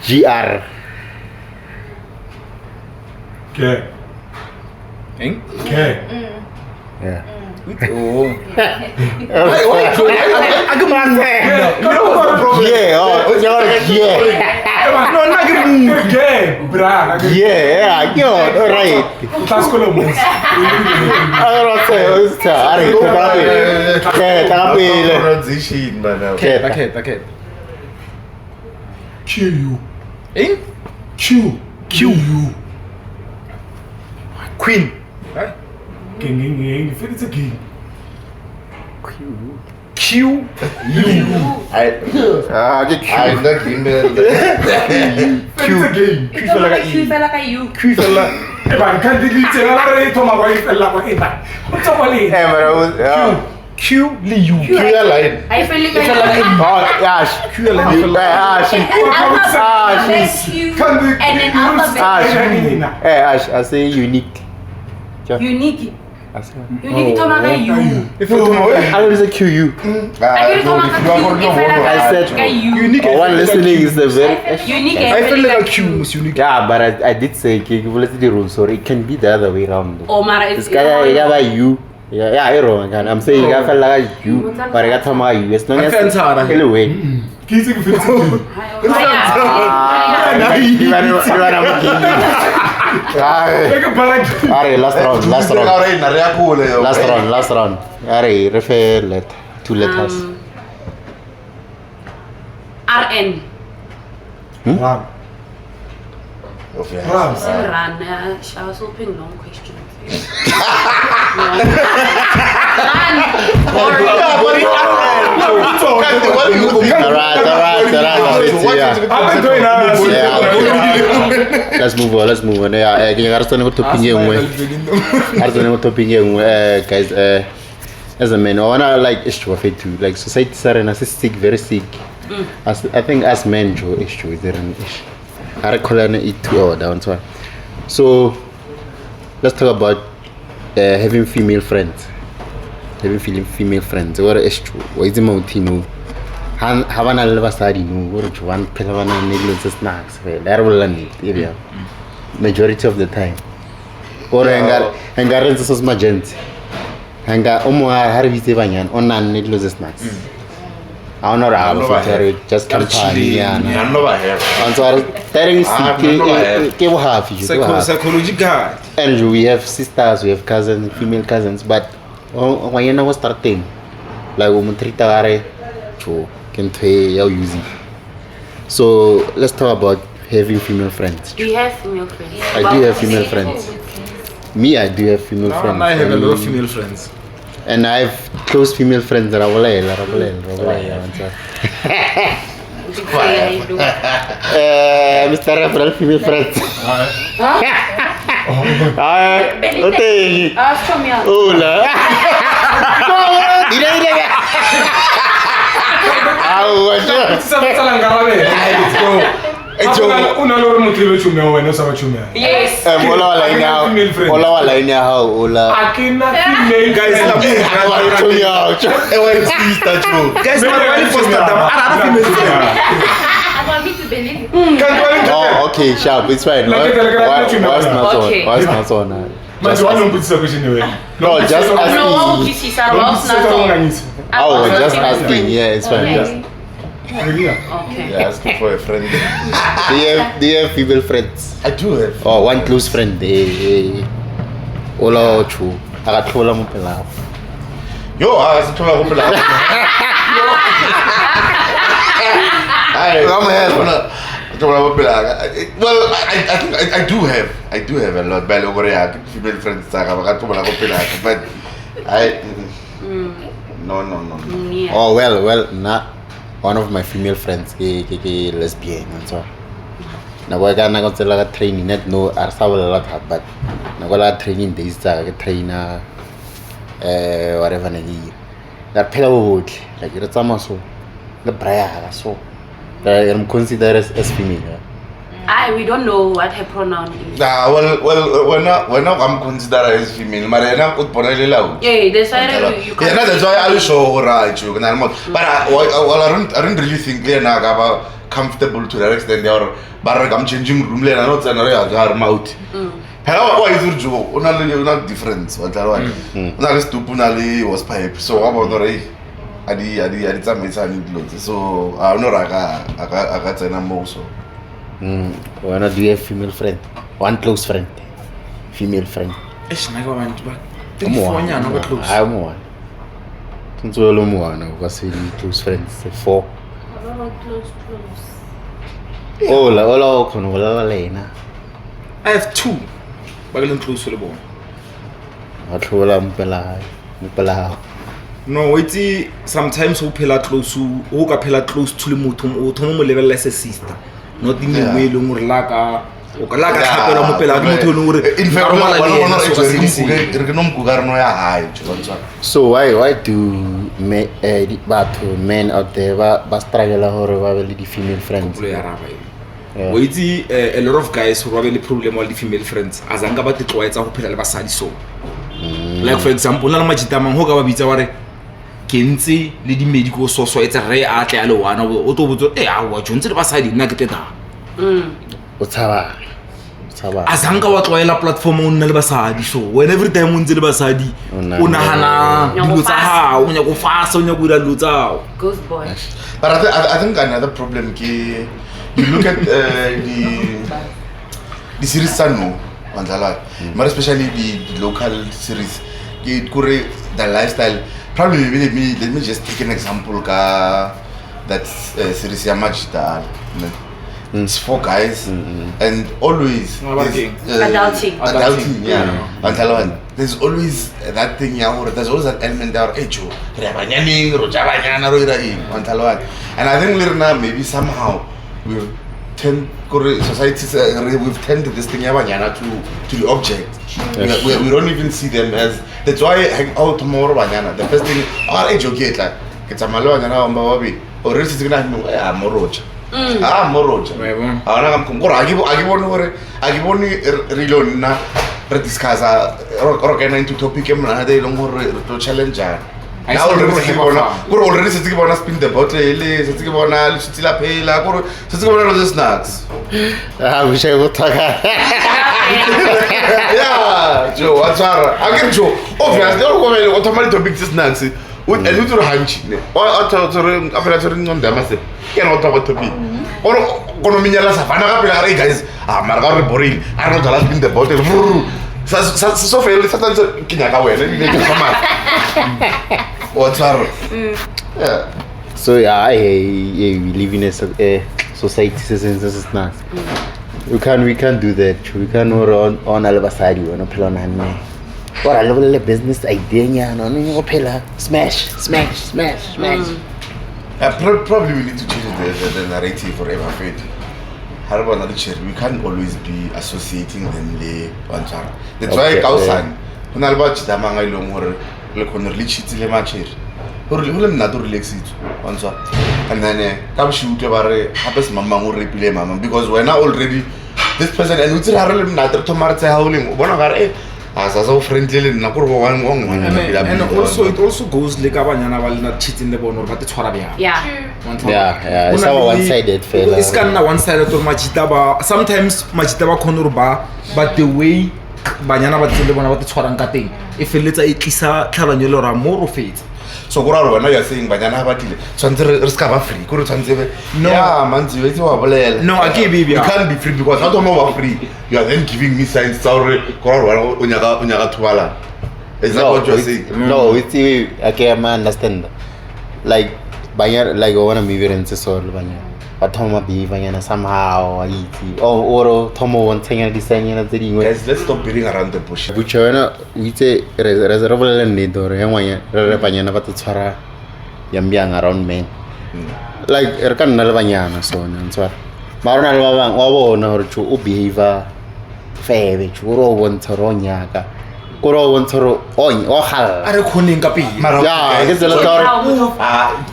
GR. Okay. Yeah. Oh. No, not gay, bra. Yeah, yo, all right. That's cool. I don't Transition, man. Okay. Q. Queen. King. If it's a king. Q. I'm not in Q fella ka E. Q fella. Man, can't delete it. To my wife and la what's up, Ali? Q Liu. line. I feel like Ash. Q line. Ash, I say unique. Unique. I say Unique to maga you. If I will say QU. I said unique. One listening is the very Unique. I feel like a Q was unique. Yeah, but I did say the rules, so it can be the other way around. Oh, Mara This guy, you. Yeah, I wrong. I'm saying I felt like you, but I got to my you. As long as anyway. Kissing feels good. Last round. Refer 2 letters. RN. Wow. Okay. Run. I was hoping long questions. Let's move on. Yeah, guys. As a man, I wanna like issue of it too. Like society are sick, very sick. I think as men, Joe issue is there an issue. I recall it too. Down so. So let's talk about having female friends. Having female friends. What is true? What is the mountain? Havana Levasadi, no, one Pelavana negligence snacks. There will learn it. Majority of the time. Or Engarens is magent. Hanga Omoa Harvisivanyan on non negligence snacks. I don't know just company. I'm over here. And so telling psychological. And we have sisters, we have cousins, female cousins, but when you know starting, like we treat our so let's talk about having female friends. Do you have female friends? I do have female friends. Me, I do have female friends. I have a lot of female friends. And I have close female friends that are Mr. Referral female friends. Yes. Oh, okay, sharp. It's fine. What's not on? No, just asking. Oh, just asking. Yeah, it's fine. Okay. Yeah, asking for a friend. Do you have female friends? I do have. Oh, one close friend. Ola true. I got told him to Yo, I was talking about well, I think I do have a lot. But female friends, but I no. Yeah. Oh well, not one of my female friends, lesbian and so. Now I got like training, not no, I saw a lot, but I got training days, trainer, whatever I need. That pillow wood, like it's almost so. The Briar, so I'm considered as female. We don't know what her pronoun is. Nah, well, when I'm considered as female, but I don't put it out. Yeah, that's why you can't. Yeah, that's why I show right. You can, but I don't really think they're not comfortable to that extent. They are, but I'm changing room. They're not out. How is it? You not different. What I want. Not as to was pipe. So I'm not I did some so I don't know. I got a number also. Why not do you have female friend? One close friend. Female friend. I'm one. Since we're one, was really close friends. 4. Close. I have 2. But I'm close to the bone. No, it's sometimes who pela close to the mutum or to level as a sister. Not in the way long or laka or laka hapera mopela so why do men out there struggle or the female friends? A lot of guys who have a problem with the female friends as I'm about to try to help so. Like for example, na majita mang ho ka ba bitsa wa re kentse le di medical so it's a re a tle a le wana o to botso a wa jontse le basadi nna ke teta o tshaba azanga wa tloela platform o nna le basadi so when every time o ntse le basadi o nahana dilo tsa ha o nya go fasa o nya go ira dilo tsa Ghost boy. But I think another problem ki you look at the series Sanu on the lot, but especially the local series. The lifestyle. Probably let me just take an example. That series Yamachita. It's 4 guys and always Adulting. Yeah. There's always that thing. There's always that element there. And I think maybe somehow we've we've tended this thing to the object. Yes. We don't even see them as. That's why I hang out tomorrow. The first thing, age okay, like it's a malo or this is gonna morocha. moroja ga na ka gore a ke bone gore a ke bone re lo nna re discussa ro kena into topic e mona de leng gore re tlo challenge now already setse ke bona spin the bottle setse ke bona le tshitsi la phela gore setse ke bona lo snacks we shall go talk yeah jo wa tsara a ke jo obviously o go vele o thoma le topic snacks and you to hanchi ne o tsore a phela tsore ngom dama se ke no topic topic or kono minyala sa fana ka pela re guys mara ka re boring a re no dala spin the bottle so fele sa tantse ke nyaka wena le ke tsama what's our yeah so we live in a society sense snacks we can't do that we can on albasadi wena phela na nne ora le business idea nyana no go phela smash probably we need to change the narrative for ever fit harba na chair we can't always be associating them le wantsara that's why kausan hona le ba tshita manga ilong hore le khona re tshitile ma chair hore le mna to relax it wantsara and then ka bshutwe ba re hape se mama go repile mama because when already this person and utse ha re le mna to martse ha o leng bona ga re asa so friendly le nna gore go wa ngong and also it also goes le ka banyana ba le na cheating le bona ba te tshwara bya yeah it's our one sided fella it's kana one sided to machita ba sometimes machita ba khona ba but the way banyana ba tsele bona ba te tshwarang ka teng e feletsa e tlisa tlhabanyelo ra mo ro fetsa so go ra wena ya saying banyana ba tile tsantse re ska ba free gore tsantse yeah manzi wetse wa bolela no I can't be you can't be free because how to know about free you are then giving me signs sorry go ra wena o nyaka thwala is that what you are saying no it's I can understand like banyana like I want to be very so banyana but thoma be banyana somehow or thomo won tsenya disanya tse dingwe let's stop beating around the bush buchana uite reserve ne dore yangwanya re banyana ba tshwara yambyang around men like re ka nna le banyana sona ntswara marona le ba bang wa bona hore tso o behavior febe tso ro bontsha ro nyaka ko ro bontsha ro o galla a re khoneng ka pele yeah ke tsela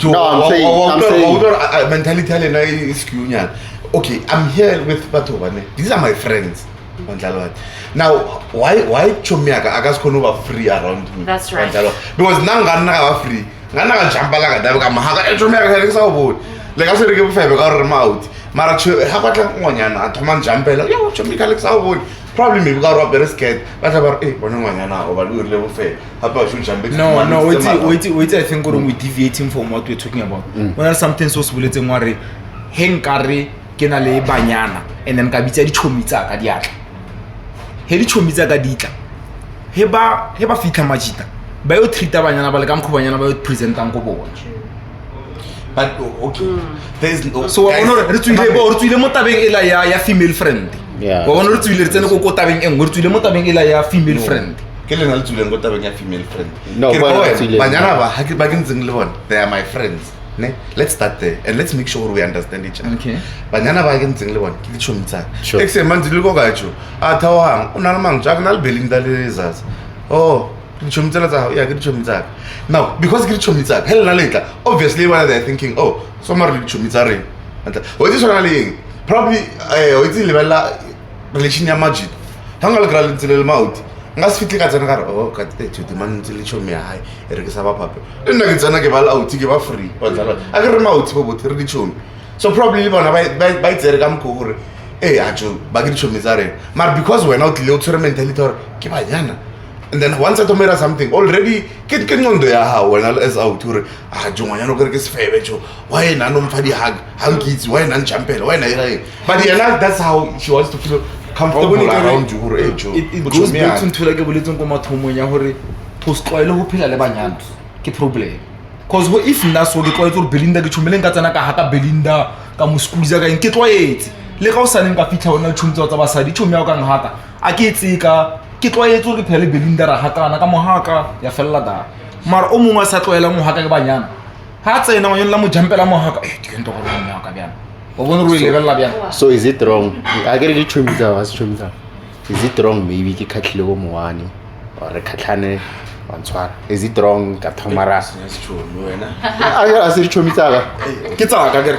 I'm saying mentality na is kunyana okay I'm here with batho bane these are my friends now why chomiaka akasikhono ba free around me that's right because nangana ka free ngana ka jumpa la ka dabe ka mahaka chomiaka ke sa bo le ka se re ke bofebe ka re mouth mara ha kwatla ngonyana a thoma jumpela yo chomika le sa bo probably maybe ka ro better scared but about bona ngonyana o ba le le bofebe ha ba should jump no wait I think we deviating from what we're talking about when there's something so spuletse ngware henkare ke na le banyana and then ka bitsa di chomitsa ka diatla he di chomitsa ka ditla he ba fitla majita ba yo treata banyana ba le ka mkhobanyana ba yo presentang go bona but okay there is so re tswile mo tabeng ela ya female friend yeah wa bona re tswile re tsene go tabeng engwe re tswile mo tabeng ela ya female friend ke le na le tswile go tabeng ya female friend no banyana ba ha ke ba ke ntseng le bona they are my friends ne let's start there and let's make sure we understand each other okay banyana ba ke ntseng le bona ke ditshomtsa exemanzi le go ga tjo a thawang o na le mang jaaka na le belinda le zaza ditshomtsa tsa ya ke ditshomtsa now because ke ditshomtsa hela na letla obviously when they are thinking so mara le ditshomtsa re ntla o di sona le probably o itse le bella relation ya majid hanga le grale ntsele le mouth nga se fitle ka tsena ka re ka tete di man ntsele tshomi ya hai re ke sa ba phape nna ke tsena ke ba la out ke ba free ba tsala a ke re mouth bo bothi re ditshomi so probably bona ba itsere ka mko gore ajo ba ke ditshomi tsa re maar because when out le o tsere mentality or ke banyana and then once I told me something already ke ngondo ya ha wena as out gore ajo ngwana gore ke sefebe jo why na no mfadi hug kids why na jumpela why na ira but yeah that's how she wants to feel comfortable around you gore jo it goes back to nthola ke boletseng ko mathomong ya gore postloile go phela le banyana ke problem cause if nna so ke tlwaetse gore Belinda ke tshomele nka tsena ka haka Belinda ka mo squeeze ka ke tlwaetse le ka o saneng ka fitlha ona tshumtsa tsa basadi tshomi ya ka ngaka a ke tsika ke tlwaetse gore phela le Belinda ra hakana ka mohaka ya fella da mara o mongwe sa tloela mohaka ke banyana ha tsena ngwana la mo jumpela mohaka ke ntho go bona ka bjana o bona re level la bjana so is it wrong a ke re tshumtsa was tshumtsa is it wrong maybe ke khatlile go moane or re khatlhane Wantshwara. Is it wrong ka thomara? Yes, true. Wena. A se chomi tsaka. Ke tsaka ke re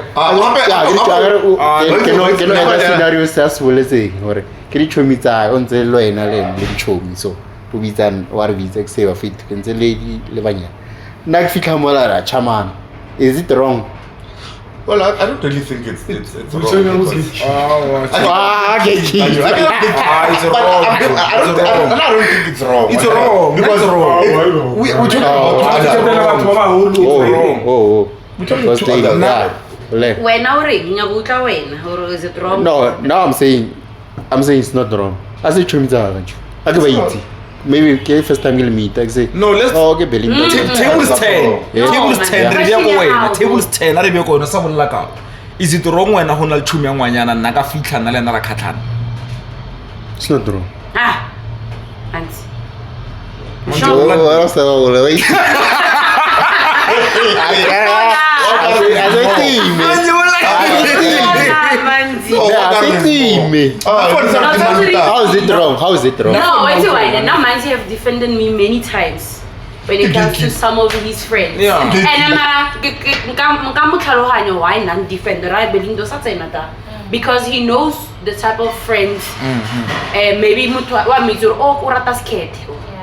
ke no ya scenario sa sweletseng hore ke di chomi tsa o ntse lo ena le chomi so o bitsa wa re bitsa ke se ba fit ke ntse le banyana nna ke fitla mo la chamana. Is it wrong? Well, I don't really think it's wrong. It's wrong. I don't think it's wrong. It's wrong. Because we're talking about When I ring, is it wrong? No, now I'm saying it's not wrong. I say chumita. I go eat. Maybe okay, first time you'll meet. I say no. Let's. Okay, Belly. Tables 10. Tables 10. Tables 10. I remember going to someone like that. Is it wrong when I hold a chumia wanyana naga fitla na le na katan? It's not wrong. Ah, auntie. How is it wrong? No, wait a while. Now Manzi have defended me many times when it comes to some of his friends. Yeah. And I'm why not defend the right building those because he knows the type of friends maybe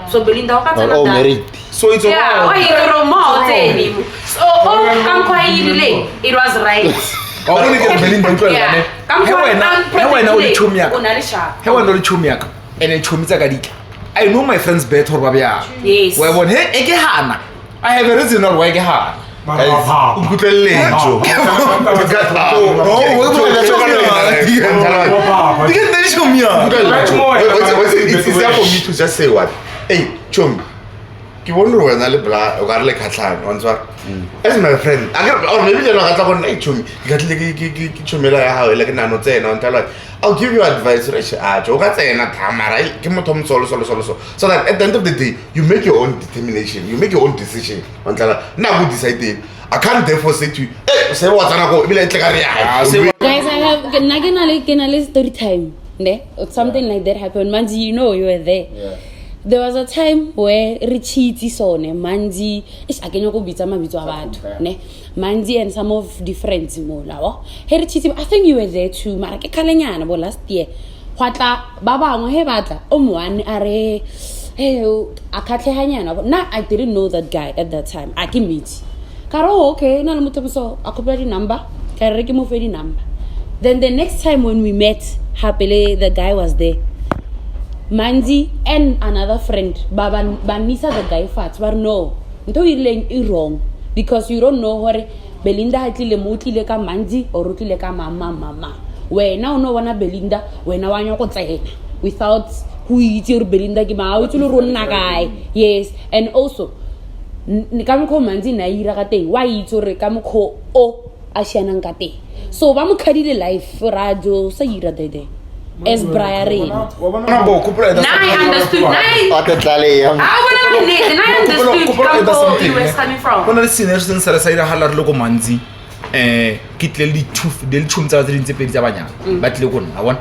so Belinda married. So it's yeah, wrong. It was right. I know my friends better. Yes. I have a reason why I have. It's easier for me to just say what? Hey, chum. Ke wonder when I bla o ga le khatlana on tswa as my friend or maybe le ga tla go nna chumi ke chumela ya hawe le ke nano tsena on tell I'll give you advice re a jo ga tsena thamara ke motho mtsolo so that at the end of the day you make your own determination, you make your own decision on tell na go decide. I can't therefore say to you hey say what ana go ibile tle ka re ya guys. I have kenale story time or something like that happened. Manzi, you know you were there. Yeah. There was a time where Richiti sone Manzi is akenyo go bitsa mabitso a batho ne Manzi and some of the friends mo lawo he Richiti I think you were there too mara ke kalenyana bo last year hwatla ba bangwe he batla o moane are akatlehanyana na I didn't know that guy at that time I can meet karo okay na le motho so akopela di number ka re ke mo fe di number. Then the next time when we met happily the guy was there. Manzi and another friend Banisa the guy fat but no nto is wrong because you don't know what Belinda hatlile motlile ka Manzi or utlile ka mama wena o no wana Belinda wena wa nya go tsena without who itse re Belinda ke ma o tsolo ronna guy. Yes, and also ka mokho Manzi na ira ka teng wa itse re ka mokho o a shianang ka teng so ba mo khadile life radio sa ira dede as Brian. Now I understood. I understood where he was coming from. When I see Nelson Sarasai halar logo Manzi, kitle li chuf del chumza drinze pedi abanya. But logon, I want.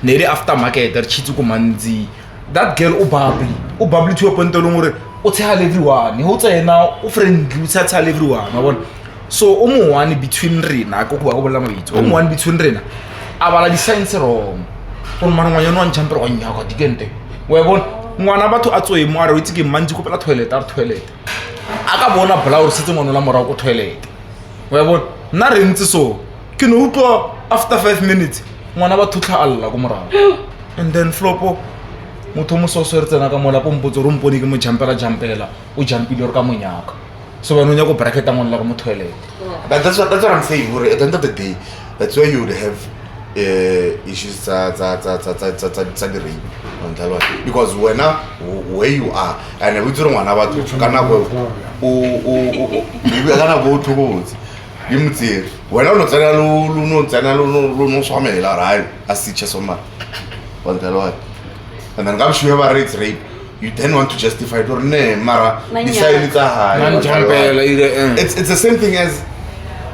Nere aftermarket der chituko Manzi. That girl ubabli to open to lumore. O tell everyone. Ni hota now. O friend you tell everyone. I want. So one between Rena, go one between Rena. Abala the signs wrong. On manwa no chamber on ya go digente we bon ngwana batho a tsoe mo a re itse ke mantsi go pela toilet aka bona bla o setse ngwana la mora go toilet we bon nna re ntse so ke no utlwa after 5 minutes ngwana batho tla alla go mora and then flopo motho mo so so re tsena ka mola pompotso ro mponi ke mo jumpela o jumpile re ka monyaka so ba no nya go bracket ngwana la go mo toilet. But that's what I'm saying. At the end of the day, that's where you would have issues the rape because where you are and we don't want to kana go go to you mutse wena no tsena no swamela right asiche soma on the lot and then you have a rape you then want to justify it or ne mara decide it's a high it's the same thing as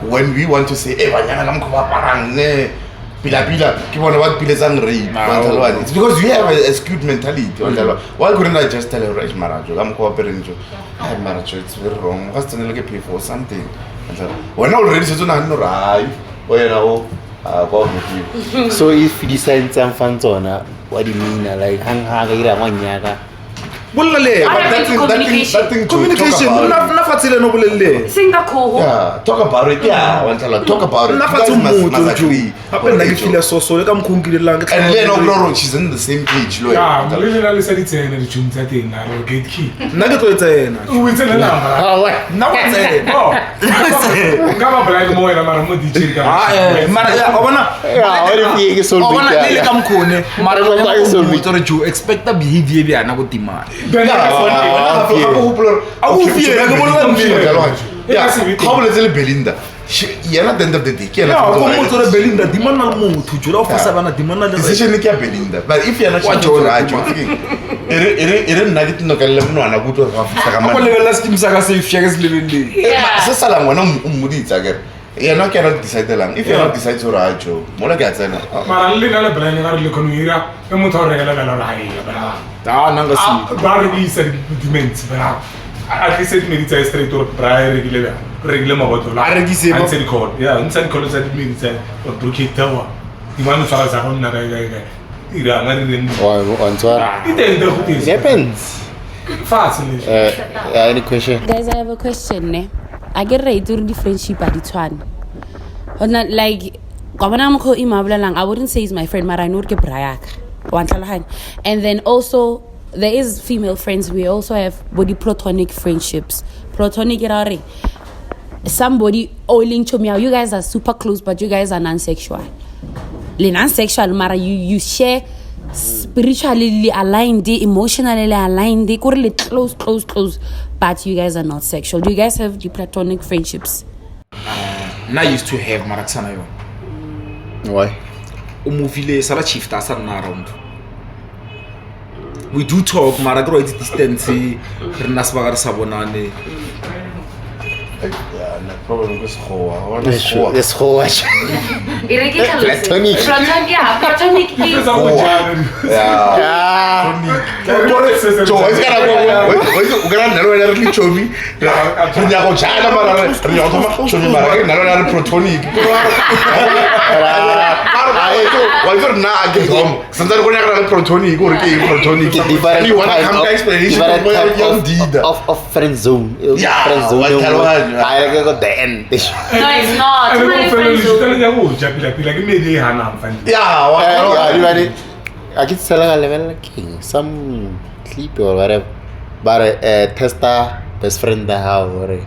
when we want to say banyana la mkhoba parang ne pila ke bona ba piletsang rape it's because you have a skewed mentality why couldn't I just tell her right marajo I'm cooperating jo marajo it's very wrong what's the like pay for something when already so na no right So if you decide something tsona what do you mean like hang ga ira ngwanyaka communication na fatsile no bolelle talk about it talk about it na fatsi hape nna ke feel so le ka mkhonkilelang and then no she's in the same page lo le le sa ditsena di tshuntsha teng na lo gate key nna ke tlo tsena o wetse le namba nna wa tsena ka ba bla mo ena mara mo di tshika mara ya bona ke solve bona le ka mkhone mara go solve tsore jo expect a behavior ya na go timana how will it Belinda yena at the end of the day Belinda dimana motho jula o fasa bana dimana le decision ke ya Belinda but if you're not sure ere nna ke tino ka le mona go tlo ga fisa ka mana go lebella skim sa ka safe share se lebelle se sala ngwana o mmoditsa ke yena ke not decide lang if you're not decide to rajo mola ke tsena mara le na le brand ga re le konira e motho re ga la hae bra nanga si ba re di se dimensi bra a ke se meditsa straight or bra regular maboto la re ke se ba se call inside call se meditsa o brokete wa di manu fara sa gonna ga ira nga re ndi on tswa it depends fast any question guys I have a question ne I get ready to the friendship at the tshwane not like gobana mkho imabulalang I wouldn't say he's my friend mara I know ke brayaka and then also there is female friends we also have body platonic friendships platonic irare somebody oiling to me you guys are super close but you guys are non-sexual le non-sexual mara you share spiritually aligned emotionally aligned close but you guys are not sexual do you guys have the platonic friendships na used to have maratsana yo why umuvile sala chiefta sana around we do talk mara grow at distance rena sibagara sabonane na problem go schowa this whole platonic so it's gonna go nalo la chomi nya go jana mara ri o toma chomi mara nalo la platonic why for na get home sometimes when I platonic or ke platonic you want to come to explanation of friend zone friend zone I go the end no it's not I get selling level king some clip or whatever but testa best friend da or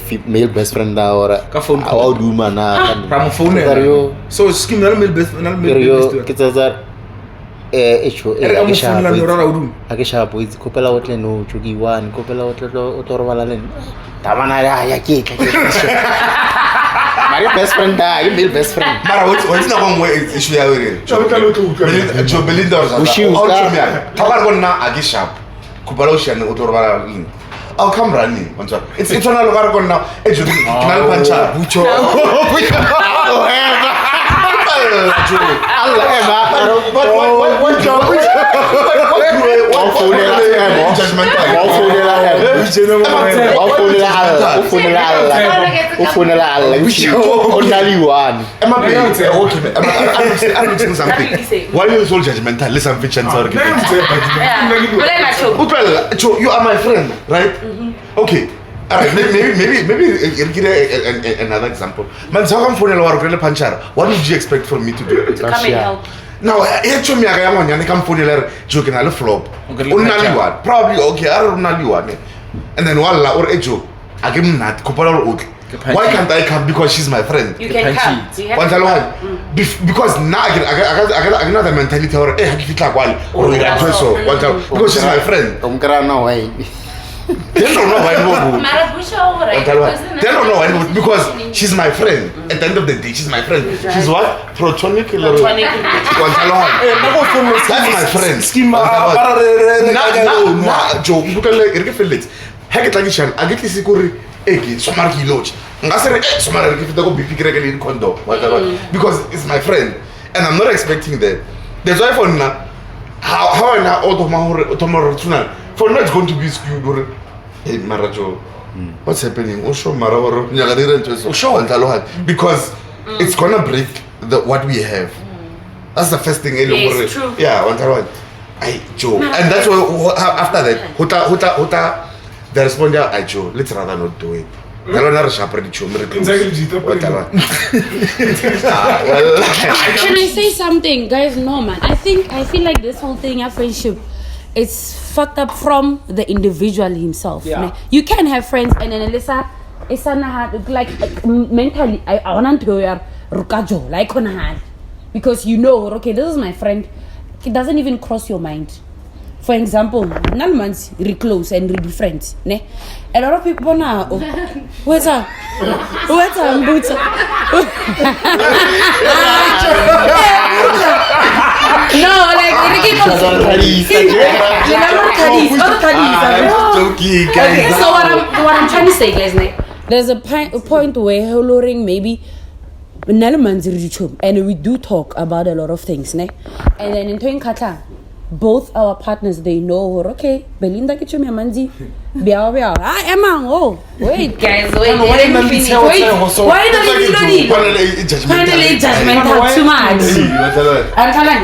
female best friend da or how do man from phone so skim na male best kitsa akisha boys kopela otle no chuki one kopela otle o torwala le tamana ya ke my best friend da male best friend mara what's na one way issue ya wele jo Belinda or tabar gonna agisha kopela oshane o torwala le I'll come running. It's a lugar con now. It's a pancha. Bucho. Why are you so judgmental? Listen, you are my friend, right? Okay. Alright, maybe another example. Man, how come phone la panchara? What would you expect from me to do? To come and help. Now, actually, I am on come phone la joking a flop. Unaliwa. Probably okay, I don't know. And then wala or ejo. I give not kopala or why can't I come? Because she's my friend. You can come. Because now I got another mentality or because she's my friend. They don't know why they don't know why because she's my friend. At the end of the day, she's my friend. She's what? Platonic. That's my friend. Joe, look at it. I get like I get this somar ki lodge. Ngasere somar ke fita go BP ke rekele condom. Because it's my friend and I'm not expecting that. That's why for now how na tomorrow tonight for now it's going to be skewed or hey marajo. What's happening? Osho marawaro nyagadira ntoso. Osho because it's gonna break what we have. That's the first thing. Yes, true. Yeah, I Joe, and that's why after that, Hota, the responder, I Joe, let's rather not do it. I don't know Can I say something, guys? No, man. I feel like this whole thing of friendship, it's fucked up from the individual himself. Yeah. You can have friends, and then Alyssa, it's like mentally, I want to wear rukajo, like on hand, because you know, okay, this is my friend. It doesn't even cross your mind. For example, Nalmans re close and re friends. Ne? A lot of people now. Oh, what's up? What's up, Boots? No, like Ricky comes. Okay, so what I'm trying to say, guys, there's a point where Holoring maybe Nalmans reach and we do talk about a lot of things, ne? And then in Toin Kata, both our partners, they know, okay, Belinda Kichumi Manzi, Bia, Emma, oh, wait, guys, wait, why not you finally judgmental too much?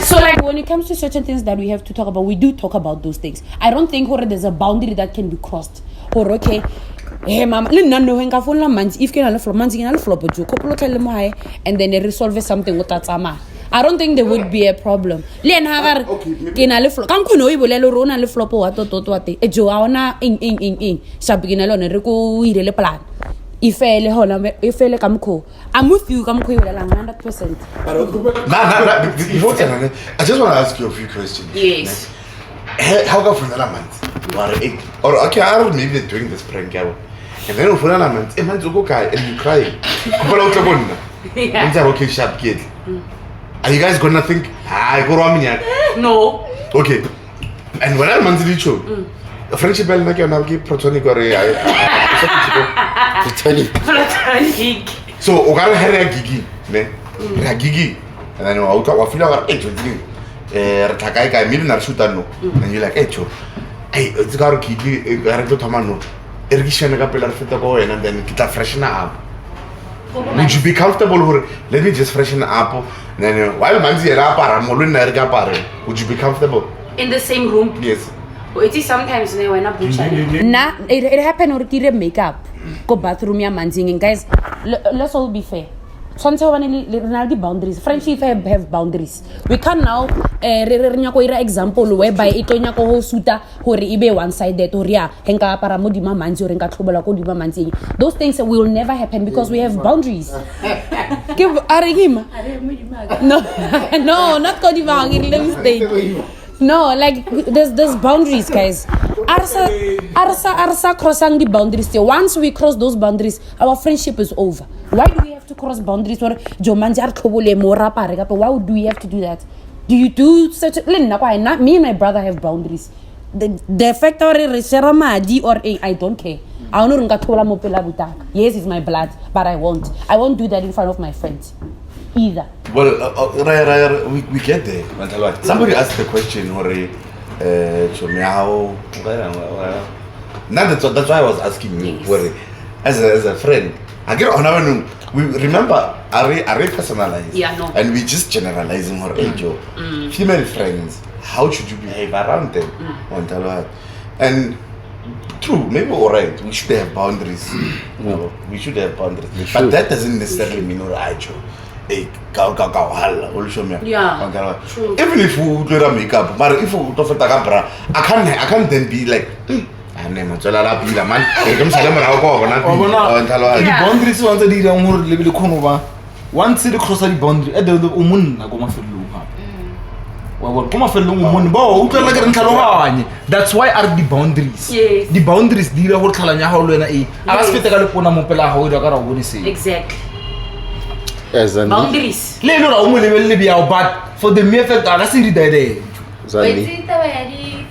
So, like, when it comes to certain things that we have to talk about, we do talk about those things. I don't think there's a boundary that can be crossed. Or, okay, hey, mama, if and then they resolve something with that. I don't think there would be a problem. I'm with you, 100%. I just want to ask you a few questions. Yes. How come for another month? Or okay, I don't maybe they're doing this prank out. And then for another month, a month to go and you cry. Yeah. Okay, sharp kid. Are you guys gonna think, go wrong yet? No. Okay. And when I'm monthly show, a friendship bell make you keep platonic or Platonic. So, Ogara had a gigi, ne? A gigi. And then I feel like Takai, I mean, I shoot no. And you're like, hey, it's got a gigi, Gardo Tamano, Irrigation a couple of fitago, and then get a freshen up. Would you be comfortable with, let me just freshen up? Then while Manzi and Apara, would you be comfortable? In the same room? Yes. It is sometimes when I'm Nah, it happened or did makeup. Go bathroom, ya manzing. Guys, let's all be fair. Sometimes boundaries. Friendship have boundaries. We can now example whereby itonya ko suta hori ibe one sided or ya henka para mo di mamanzi or henka tlobola ko di mamanzi. Those things will never happen because we have boundaries. Give arigima. No, not ko di mamanzi. Let me stay. No, like there's boundaries, guys. Arsa crossing the boundaries. Once we cross those boundaries, our friendship is over. Why do we have to cross boundaries? Or why would we have to do that? Do you do such? Not me and my brother have boundaries. The factory or I don't care. Yes, it's my blood, but I won't do that in front of my friends either. Well, we get there. Somebody asked the question, that's why I was asking you, as a friend. I get on we remember are personalized, no. And we just generalizing her age. Female friends, how should you behave around them? And true, maybe alright, we should have boundaries. We should have boundaries. But that doesn't necessarily mean true. Even if we do a makeup, but if we do I can't then be like the boundaries once a day more level Konova. Once the cross the boundary at the woman, I go my fellow. That's why are the boundaries. Yes. The boundaries deal with Kalanya Holena. I was fit a Pona Mopela, how you say. Exactly. Boundaries. But for the mere fact that I see the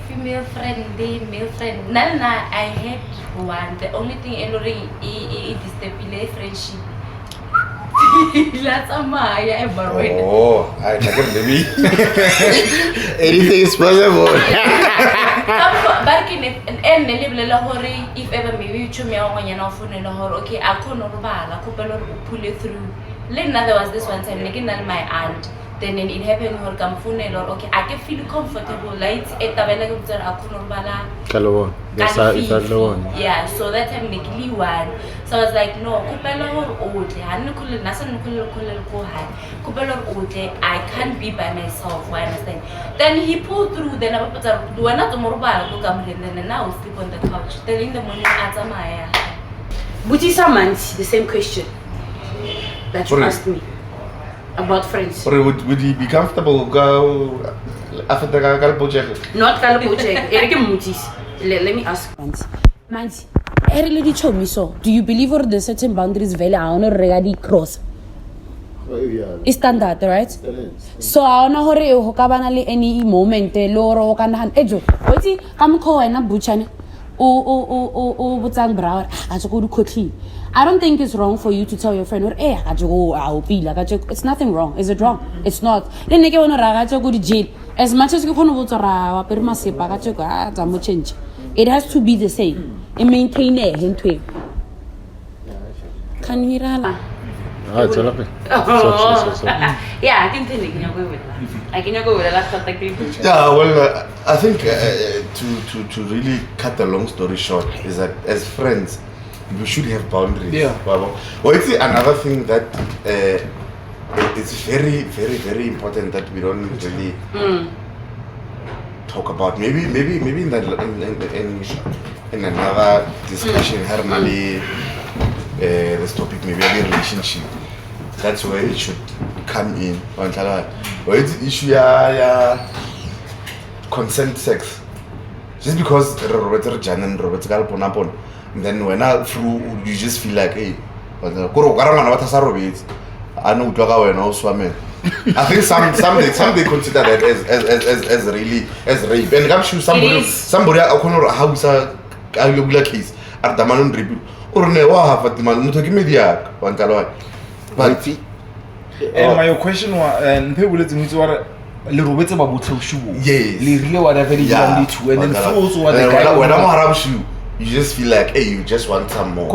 female friend, male friend. Nana, I had one. The only thing it is friendship. That's a Maya Oh, I can maybe. Anything is possible. Back in if ever maybe you choose me on your phone and okay, I couldn't pull it through. Then there was this one time, like my aunt. Then it happened or come phone or okay, I can feel comfortable. Like it's yeah, so that time like one. So I was like, no, I can't be by myself. I understand. Then he pulled through. Then I put and now sleep on the couch. Then in the morning, Buti Samans, the same question that you asked me about friends. Or would he be comfortable go after the project? Not Kalabojek, Eric Mutis. Let me ask Mansi. I really told me so. Do you believe or the certain boundaries vele honor regarding cross? Is standard, right? So I don't know how any moment loro can hand ejo. Wait, come call and a butcher. Oh, butang brown. I should go to cookie. I don't think it's wrong for you to tell your friend, I'll be like, it's nothing wrong. Is it wrong? It's not. Then they go to jail. As much as you can change. It has to be the same. And maintain it. Can you hear that? It's all okay. Yeah, I can tell you. Can go with that? I can go with that. Yeah, well, I think to really cut the long story short is that as friends, we should have boundaries. Yeah. Well, it's another thing that it's very, very, very important that we don't really talk about. Maybe in another discussion, this topic maybe a relationship. That's where it should come in. Or it's issue consent sex. Just because Robert Jan and Robert Galponapon, then when I through you just feel like, hey, I know Gaga and also swimming. I think some they consider that as really as rape. And I'm sure somebody I can house a case at the man review. Or never have at the man to give me the act. But and my question was, and people let me to a little bit about shoe. Yes. Really, whatever you need to, and then follows what the guy when I'm around shoe. You just feel like, hey, you just want some more. I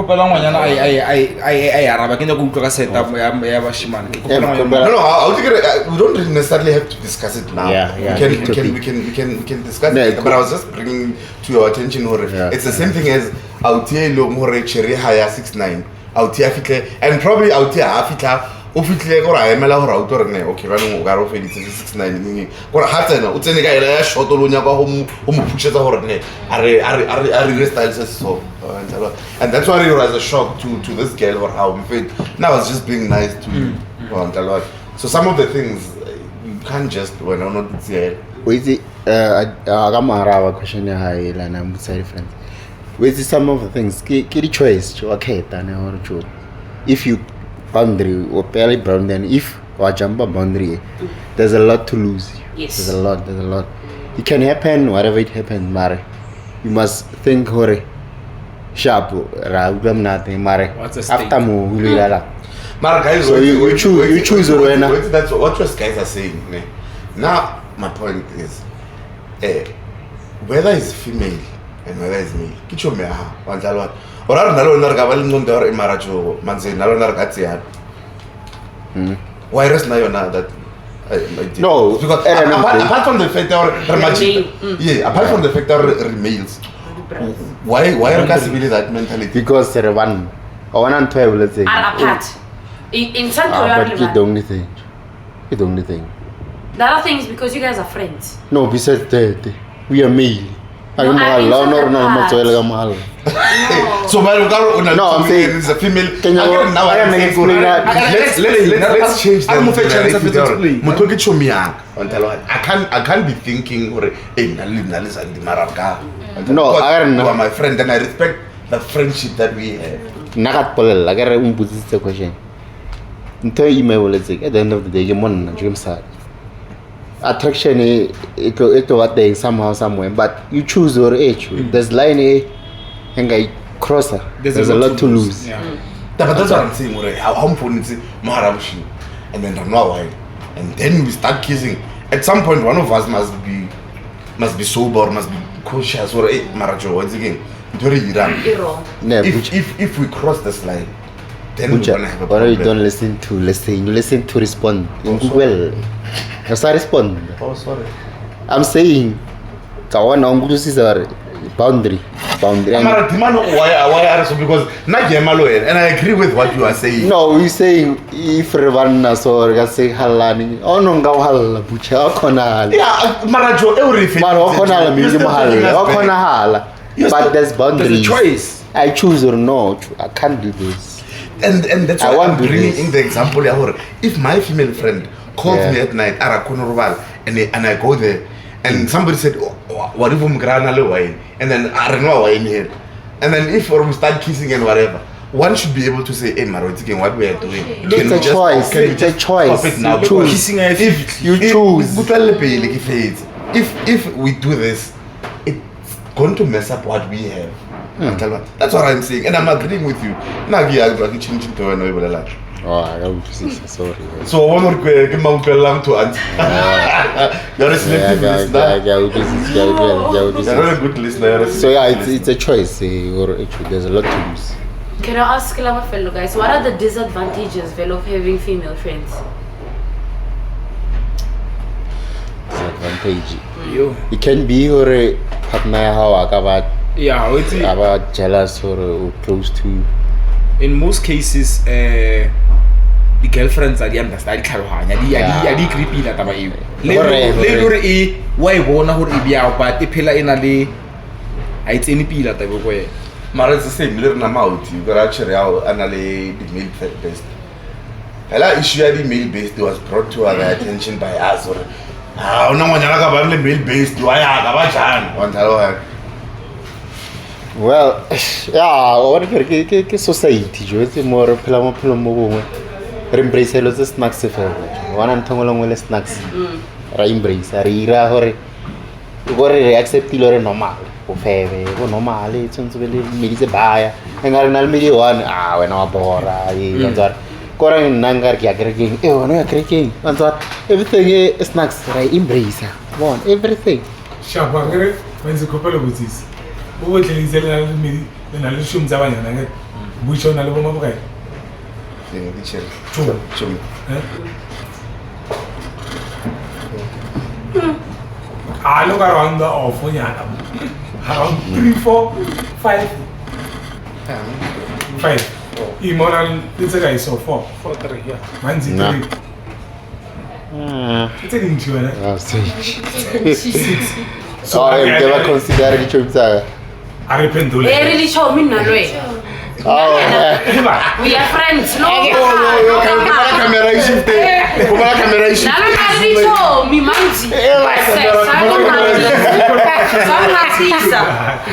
we don't necessarily have to discuss it now. We can discuss it. But I was just bringing to your attention, it's the same thing as out here, Lomore Cherry Haya 6'9", out here, and probably out here, Africa. Officially, or I am allowed to run. Okay, running Garo 6'9". Or Hatana, Utsenica, shot home pushes a horn. I styles so. And that's why it was a shock to this girl or how we feel. Now it's just being nice to you. So some of the things you can't just when I'm not there. Wait, I question and I'm friends. Wait, some of the things, kitty choice, okay, if you boundary or barely bound, then if or jump a boundary, there's a lot to lose. Yes. There's a lot. It can happen, whatever it happens, Mare. You must think hore. Sharp, nothing, Mare. After more, Mara, guys, so you choose that's what your guys are saying. Now, my point is, whether it's female and whether it's male, get your meha, one talent. Or I don't know in Marajo, Manse, Nalonargatia. Why rest now that? No, because apart from the fact that apart from the fact that males, why are that mentality? Because they're one and 12, let's say. Are apart. In some but it's the only thing. The other thing is because you guys are friends. No, besides that, we are male. So I'm saying it's a female. Let's change that. I can't be thinking no, I don't know. You are my friend and I respect the friendship that we have. I got a question. At the end of the day, you're attraction it what they somehow somewhere, but you choose your age. There's line A and crosser, there's a lot to lose. Yeah. But that's what I'm saying. How important is it? Maharabushi, and then Ranwawai, and then we start kissing. At some point, one of us must be sober, must be cautious, or Marajo. Once again, if we cross this line, then we're gonna have a problem. You don't listen to listen. You listen to respond. In Google, you start respond. Oh, sorry. I'm saying, kawan orang itu sih boundary. Why are so? Because not and I agree with what you are saying. No, we saying if Rwanda so say halani. Oh no, kau hal bucha. Kona hal. Yeah, Marajo everything. Maro kona hal minum hal. Kona hal. But there's boundaries. There's a choice. I choose or not. I can't do this. And that's why I'm bringing in the example. If my female friend calls me at night, and I go there, and somebody said, what if I'm wine? And then I don't know why in here. And then if we start kissing and whatever, one should be able to say, hey, Maro, what we are doing. It's a choice. It's a choice. Stop it now. You choose. If you choose. If we do this, it's going to mess up what we have. That's what I'm saying. And I'm agreeing with you. Oh, I don't see. Sorry. So one more question to answer. You're a selective listener. You're not a good listener. So yeah, it's a choice. Or actually, there's a lot to lose. Can I ask my fellow guys, what are the disadvantages of having female friends? Disadvantage. It can be or partner how about jealous or close to. In most cases, the girlfriends are the understand karohanya di creepy la taba eo le lore e wa e bona hore e bia but e phela ena le a itseni pila taba go e mara it's the same le na mouth you got actually how anale the male based hela issue ya the male based was brought to our attention by us or una ngwanyana ka ba le male based wa ya ka ba jana wa ntalo. Well, yeah, what ke society jo tse mo re phela mo bongwe re embrace lo tse snacks fela wana nthongolo ngwe le snacks ra embrace ra ira hore re accept lo re normal o febe go normal e tshwantse be le meditse baya engare na le medi one wena wa bora e ntsara kora nanga ke ya kerekeng wena ya kerekeng ntsara everything is snacks ra embrace one everything shabangere wenze kopelo butsisi bo botlelise le na le shumza banyana ke buisho na le bo mabokae look around the off around 3, 4, 5 5 Imoral it's a guy so 4 3 yeah man's 3 it's a so I never consider it chumza arrependo really show me na lwe we are friends no camera shift show me manzi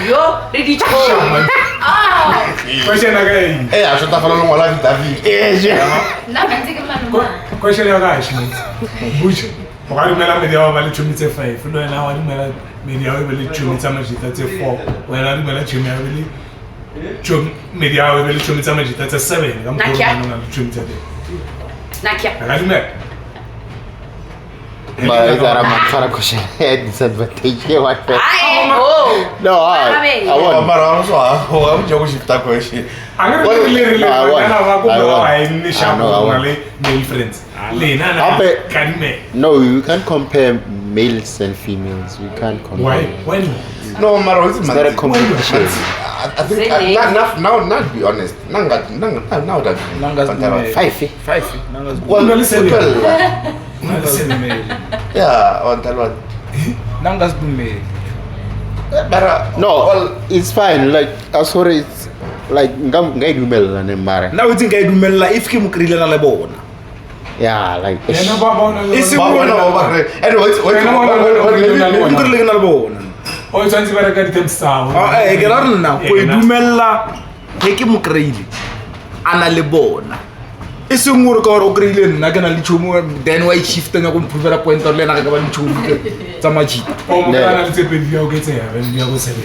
yo ready to question again I should have followed one like David na manzi ke manu question ya guys bucho okali mela media wa bale chumitse 5 no na wali mela media wa bale chumitse majita tse 4 wena ri mela chumi ya bale media wa bale chumitse majita tse 7 ngamukho na chumitse nakia akali mela but that I'm question disadvantage what no I want mara so I'm joking with that question I no, you can't compare males and females. You can't compare. Why? No, Maro, it's not a competition. I think now to be honest, now that 5. Well, listen. Yeah, on that one. Nangas bume. No, well, it's fine. Like, sorry, it's like ngai dumela ne mare. Now it's ngai dumela if ke mo krile na le bona. Yeah, like it's anyway, o tsantsi ba re ka ditemsa ke ra nna go dumela ke mo krile ana le bona e seng gore ka o krile nna ke na le tshomo then why shift nga go improve point le na ka ba le tshomo tsa majita o mo kana le tsepe dia o ke tse ya be dia go sebe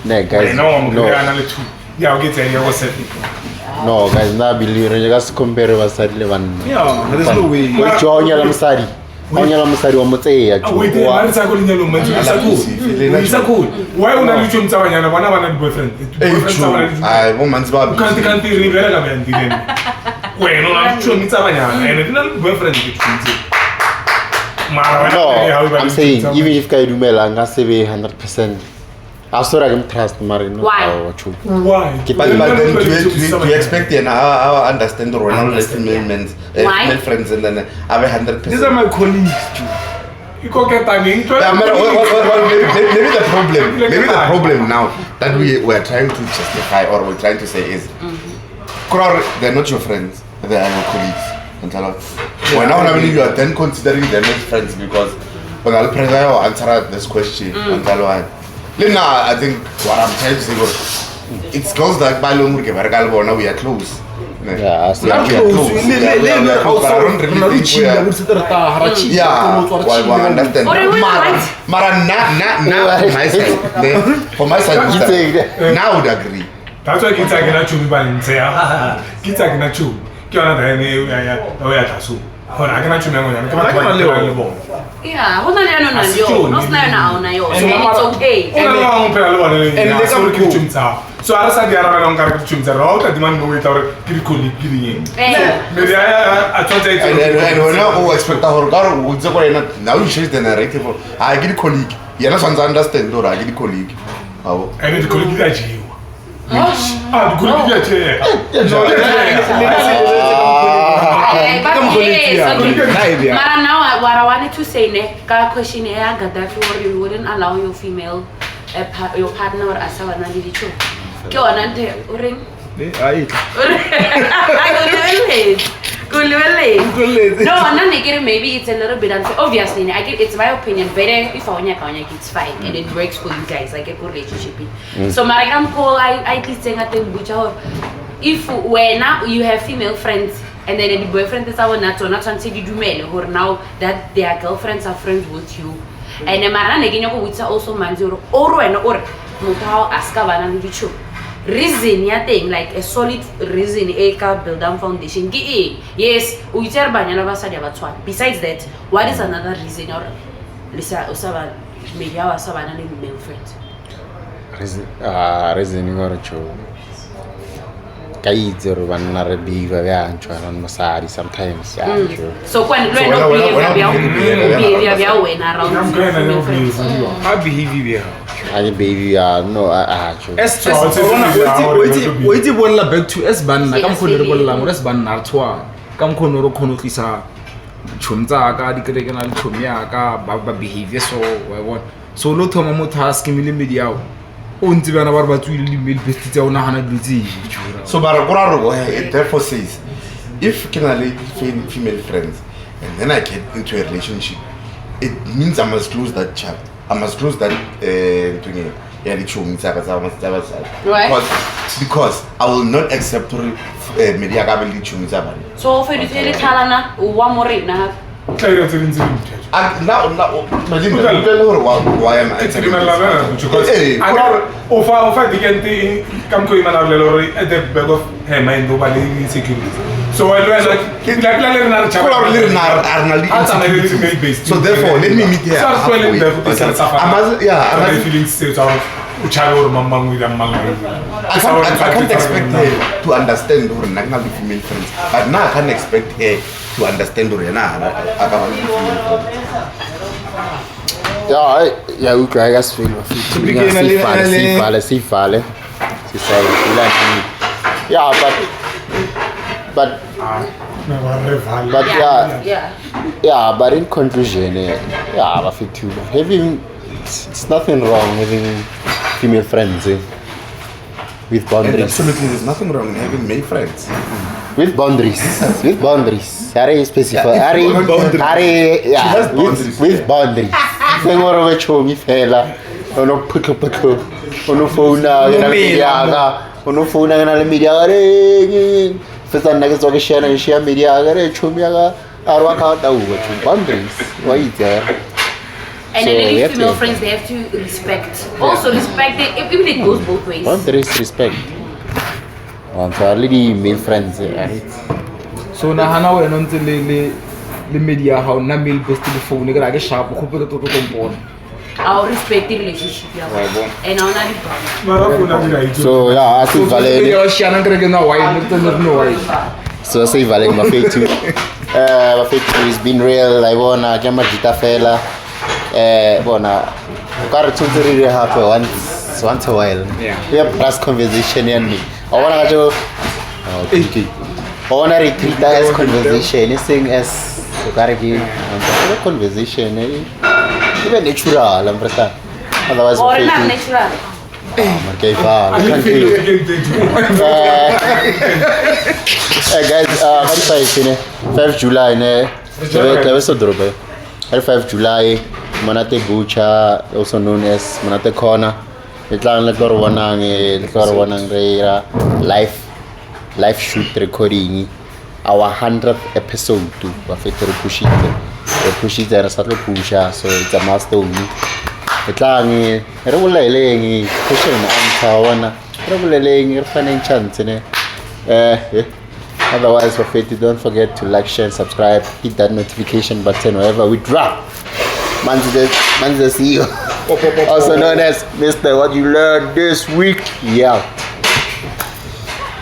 ne guys no mo kana le 2 Yeah, okay, tell you what's happening. No, guys, na believe re ka se compare basadi le banna. Yeah, there's no way. Wa tjonya la mosadi. Anya la mosadi wa motseya tjo. Wait, why is that calling you man? It's a cool. Why una lu chum tsabanyana bana bana di boyfriend? Ai, bo manzi ba. Can't rivela la mente then. Bueno, una chum tsabanyana and then boyfriend ke tshintse. No, I'm saying even if ka dumela nga se be 100%. Asora ke trust mari no. Why? Why? But then do you expect our understand the role of female friends and then have 100%? These are my colleagues. You go get timing. Maybe the problem now that we were trying to justify or we're trying to say is, they're not your friends, they are your colleagues. Well, now I believe you are then considering them as friends because when I'll pressure you answer this question, Lina, I think what I'm trying to say was, it's close that by long we are close. Yeah, We are close. But I don't really think we are. Yeah, well, I understand. Mara, for my side, now I would agree. That's why kids are gonna chew me by and say, kids are gonna chew. Hora kana chume ngonyana kama kwa yeah hona le no na yo no sna na ona yo so it's okay ona ngomphela lo bana le and le ka chumtsa so ara sa di ara bana ngara ka chumtsa ro ta di man go wita re kiri koli kiri yen me ya a tsotsa ito and wena o expect hore ka re o tse go ena now you change the narrative a ke di colleague yena swantse understand ora a ke di colleague hawo and di colleague ya jiwa di colleague ya che Mara now what I wanted to say ne ka question e ya Gaddafi or you wouldn't allow your female your partner or asabana le dicho ke ona nte o reng no na ne maybe it's a little bit unfair obviously I get it's my opinion better if I it's fine and it works for you guys like a good relationship so mara kam ko I think I think if when you have female friends and then the boyfriend is our not until you do men or now that their girlfriends are friends with you and the man again with also manzuro or when or mutao aska bana bichu reason ya thing like a solid reason a ka build down foundation yes we tell banyana basadi abatwa besides that what is another reason or lisa osaba media wasaba na male friend reason ngore cho kaitse re banna re biva ya ntshwa ran mosadi sometimes yeah sure so when behavior wena around how behavior I baby no actually wait bolla back to s banna ka mkhone re bolla ngore s banna rtwa ka mkhone ro khono tlisa tshomtsa ka dikereke na le tshomya ka ba behavior so wa bona so lo thoma mo task mi le media o ntse bana ba re ba tswile le mail best tsa ona hana dutse so bara go it therefore says if can female friends and then I get into a relationship it means I must close that chapter I must close that thing yeah the show because I will not accept media ka be le so for the thalana wa morena and now why am I telling you ofa digente kam ko imana lelori at the back of her mind over the insecurity so I learned like so therefore let me meet here I can't expect her to understand or not be female friends but now I can't expect her to understand or yeah we try guys feel yeah but yeah but in conclusion yeah I feel too having it's nothing wrong having female friends with boundaries. Absolutely, there's nothing wrong in having male friends. With boundaries. Are specific. With boundaries. Sengora we chomi fela. Ono puko. Ono phone na le media are. Fesa na ke tsoke share media are chomi aga arwa ka ta u boundaries. Why is there? And then if female friends, they have to respect. Also respect it, even it goes both ways. Boundaries, respect. wantsha le di male friends so nagana wena ntse le media ha ona mail best le phone ke ra ke sharp go pele toto kompona I'll respect the relationship ya bona and ona di Mara funa di right. so yeah asivalele ya shana ngere ke na why no why so asivalele mafethu mafethu has been real I wanna jama jita fela bona ka re tshotse hape once a while yeah plus conversation yani I wanna go okay I wanna retreat that as conversation ising as kariki conversation even natural understand otherwise or not natural okay I can't do guys 5 July ne so drobe 5 July Manate Bucha also known as Manate Corner itlang le tlo wanang re live shoot recording our 100th episode to bafete re pushitse re sa tlo pusha so it's a milestone itlang re boleleng question and answer wana re boleleng re faneng chance ne otherwise bafete don't forget to like share and subscribe hit that notification button wherever we drop man's the CEO also known as Mr. What You Learned This Week yeah